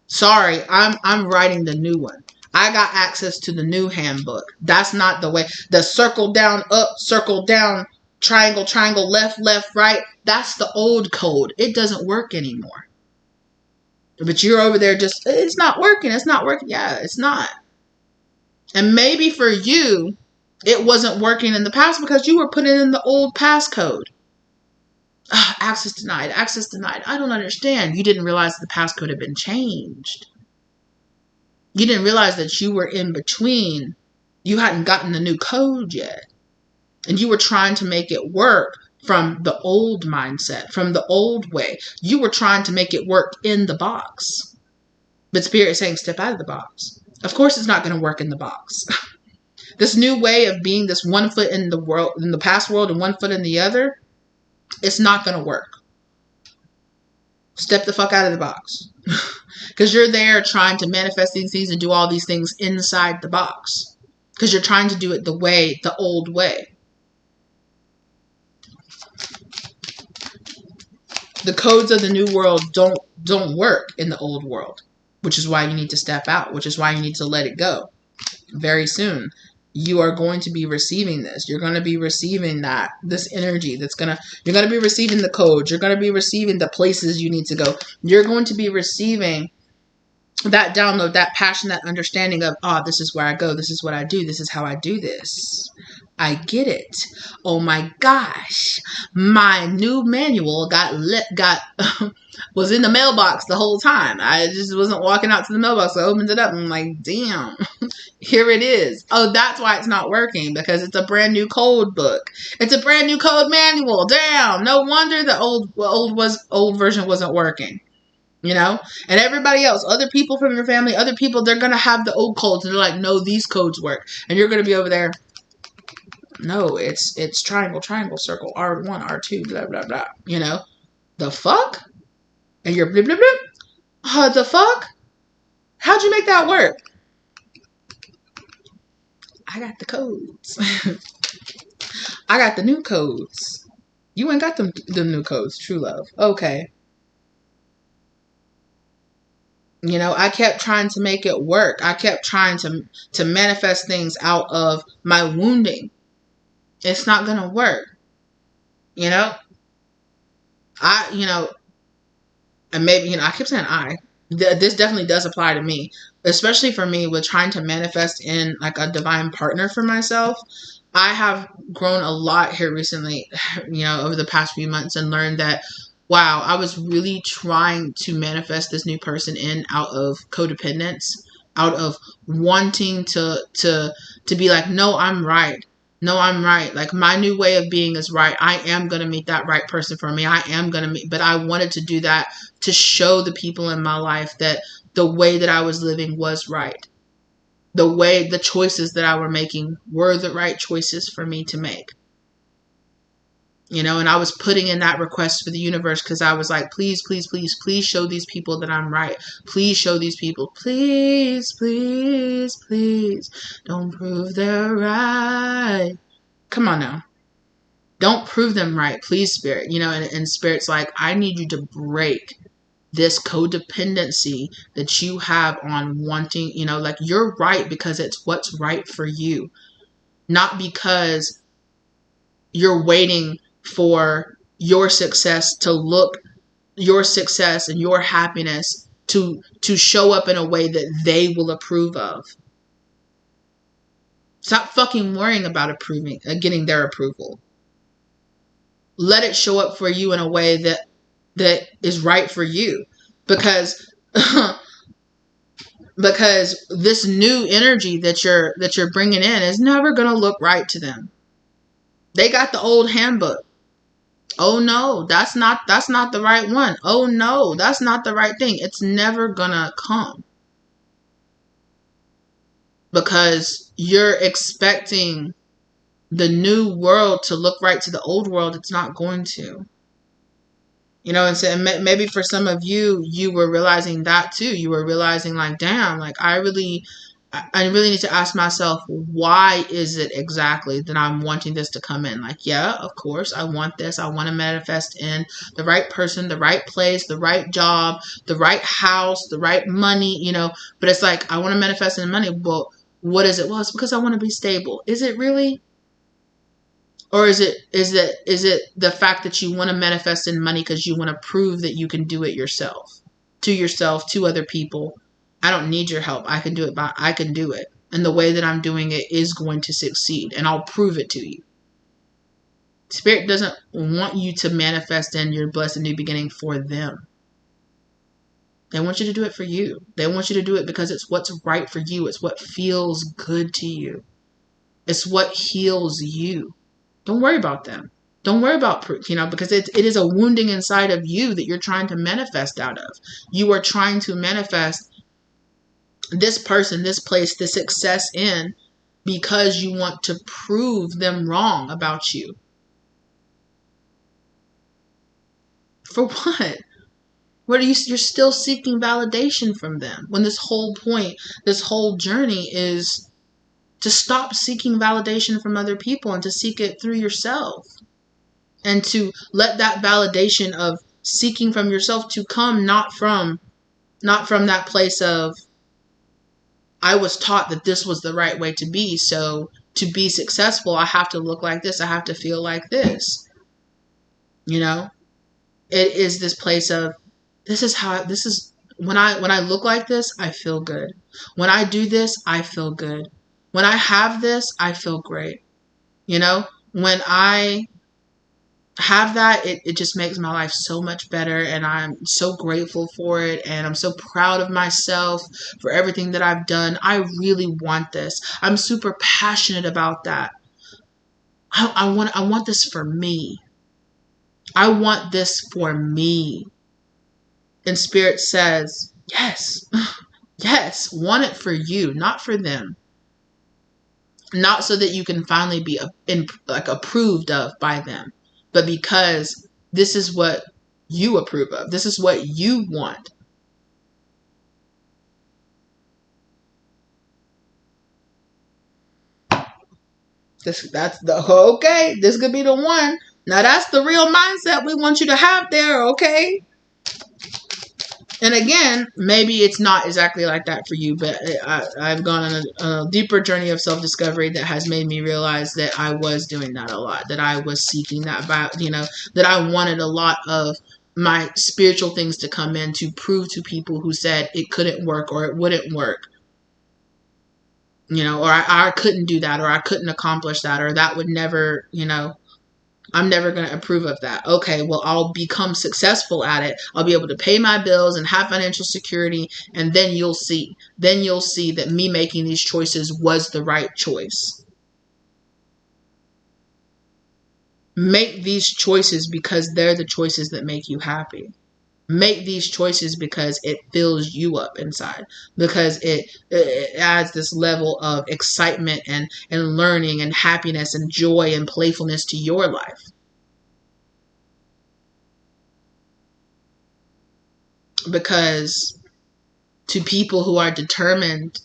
Sorry, I'm writing the new one. I got access to the new handbook. That's not the way. The circle down, up, circle down, triangle, triangle, left, left, right. That's the old code. It doesn't work anymore. But you're over there just, it's not working. It's not working. Yeah, it's not. And maybe for you, it wasn't working in the past because you were putting in the old passcode. Access denied. Access denied. I don't understand. You didn't realize the passcode had been changed. You didn't realize that you were in between. You hadn't gotten the new code yet. And you were trying to make it work from the old mindset, from the old way. You were trying to make it work in the box. But Spirit is saying, step out of the box. Of course it's not going to work in the box. This new way of being this one foot in the world, in the past world, and one foot in the other, it's not going to work. Step the fuck out of the box. Because you're there trying to manifest these things and do all these things inside the box. Because you're trying to do it the old way. The codes of the new world don't work in the old world. Which is why you need to step out. Which is why you need to let it go. Very soon. You are going to be receiving this. You're going to be receiving this energy you're going to be receiving the codes. You're going to be receiving the places you need to go. You're going to be receiving that download, that passion, that understanding of, this is where I go. This is what I do. This is how I do this. I get it. Oh my gosh. My new manual was in the mailbox the whole time. I just wasn't walking out to the mailbox. I opened it up and I'm like, damn, here it is. Oh, that's why it's not working, because it's a brand new code book. It's a brand new code manual. Damn. No wonder the old version wasn't working. You know, and everybody else, other people from your family, other people, they're going to have the old codes. And they're like, no, these codes work. And you're going to be over there. No, it's triangle, circle, R1, R2, blah, blah, blah. You know, the fuck? And you're blah, blah, blah. The fuck? How'd you make that work? I got the codes. I got the new codes. You ain't got them new codes, true love. Okay. You know, I kept trying to make it work. I kept trying to manifest things out of my wounding. It's not going to work. You know? And maybe, I keep saying this definitely does apply to me, especially for me with trying to manifest in like a divine partner for myself. I have grown a lot here recently, over the past few months, and learned that, wow, I was really trying to manifest this new person out of codependence, out of wanting to be like, no, I'm right. No, I'm right. Like, my new way of being is right. I am going to meet that right person for me. But I wanted to do that to show the people in my life that the way that I was living was right. The choices that I were making were the right choices for me to make. And I was putting in that request for the universe because I was like, please, please, please, please show these people that I'm right. Please show these people. Please, please, please. Don't prove they're right. Come on now. Don't prove them right. Please, Spirit. And Spirit's like, I need you to break this codependency that you have on wanting, like, you're right because it's what's right for you. Not because you're waiting for your success your success and your happiness to show up in a way that they will approve of. Stop fucking worrying about getting their approval. Let it show up for you in a way that is right for you, because this new energy that you're bringing in is never going to look right to them. They got the old handbook. Oh no, that's not the right one. Oh no, that's not the right thing. It's never gonna come. Because you're expecting the new world to look right to the old world. It's not going to. And so maybe for some of you, you were realizing that too. You were realizing like, damn, like I really need to ask myself, why is it exactly that I'm wanting this to come in? Like, yeah, of course, I want this. I want to manifest in the right person, the right place, the right job, the right house, the right money, But it's like, I want to manifest in money. But what is it? Well, it's because I want to be stable. Is it really? Or is it the fact that you want to manifest in money because you want to prove that you can do it yourself, to other people? I don't need your help. I can do it. And the way that I'm doing it is going to succeed. And I'll prove it to you. Spirit doesn't want you to manifest in your blessed new beginning for them. They want you to do it for you. They want you to do it because it's what's right for you. It's what feels good to you. It's what heals you. Don't worry about them. Don't worry about proof, because it is a wounding inside of you that you're trying to manifest out of. You are trying to manifest this person, this place, this success in because you want to prove them wrong about you. For what? Where you're still seeking validation from them, when this whole point, this whole journey is to stop seeking validation from other people and to seek it through yourself, and to let that validation of seeking from yourself to come not from that place of, I was taught that this was the right way to be, so to be successful I have to look like this, I have to feel like this. You know, it is this place of, this is when I look like this, I feel good. When I do this, I feel good. When I have this, I feel great. You know, when I have that, it just makes my life so much better, and I'm so grateful for it, and I'm so proud of myself for everything that I've done. I really want this. I'm super passionate about that. I want this for me. I want this for me. And Spirit says, yes, yes, want it for you, not for them. Not so that you can finally be approved of by them, but because this is what you approve of. This is what you want. That's the okay. This could be the one. Now that's the real mindset we want you to have there, okay? And again, maybe it's not exactly like that for you, but I've gone on a deeper journey of self-discovery that has made me realize that I was doing that a lot, that I was seeking that, that I wanted a lot of my spiritual things to come in to prove to people who said it couldn't work or it wouldn't work, or I couldn't do that, or I couldn't accomplish that, or that would never, I'm never going to approve of that. Okay, well, I'll become successful at it. I'll be able to pay my bills and have financial security. And then you'll see. Then you'll see that me making these choices was the right choice. Make these choices because they're the choices that make you happy. Make these choices because it fills you up inside. Because it adds this level of excitement and learning and happiness and joy and playfulness to your life. Because to people who are determined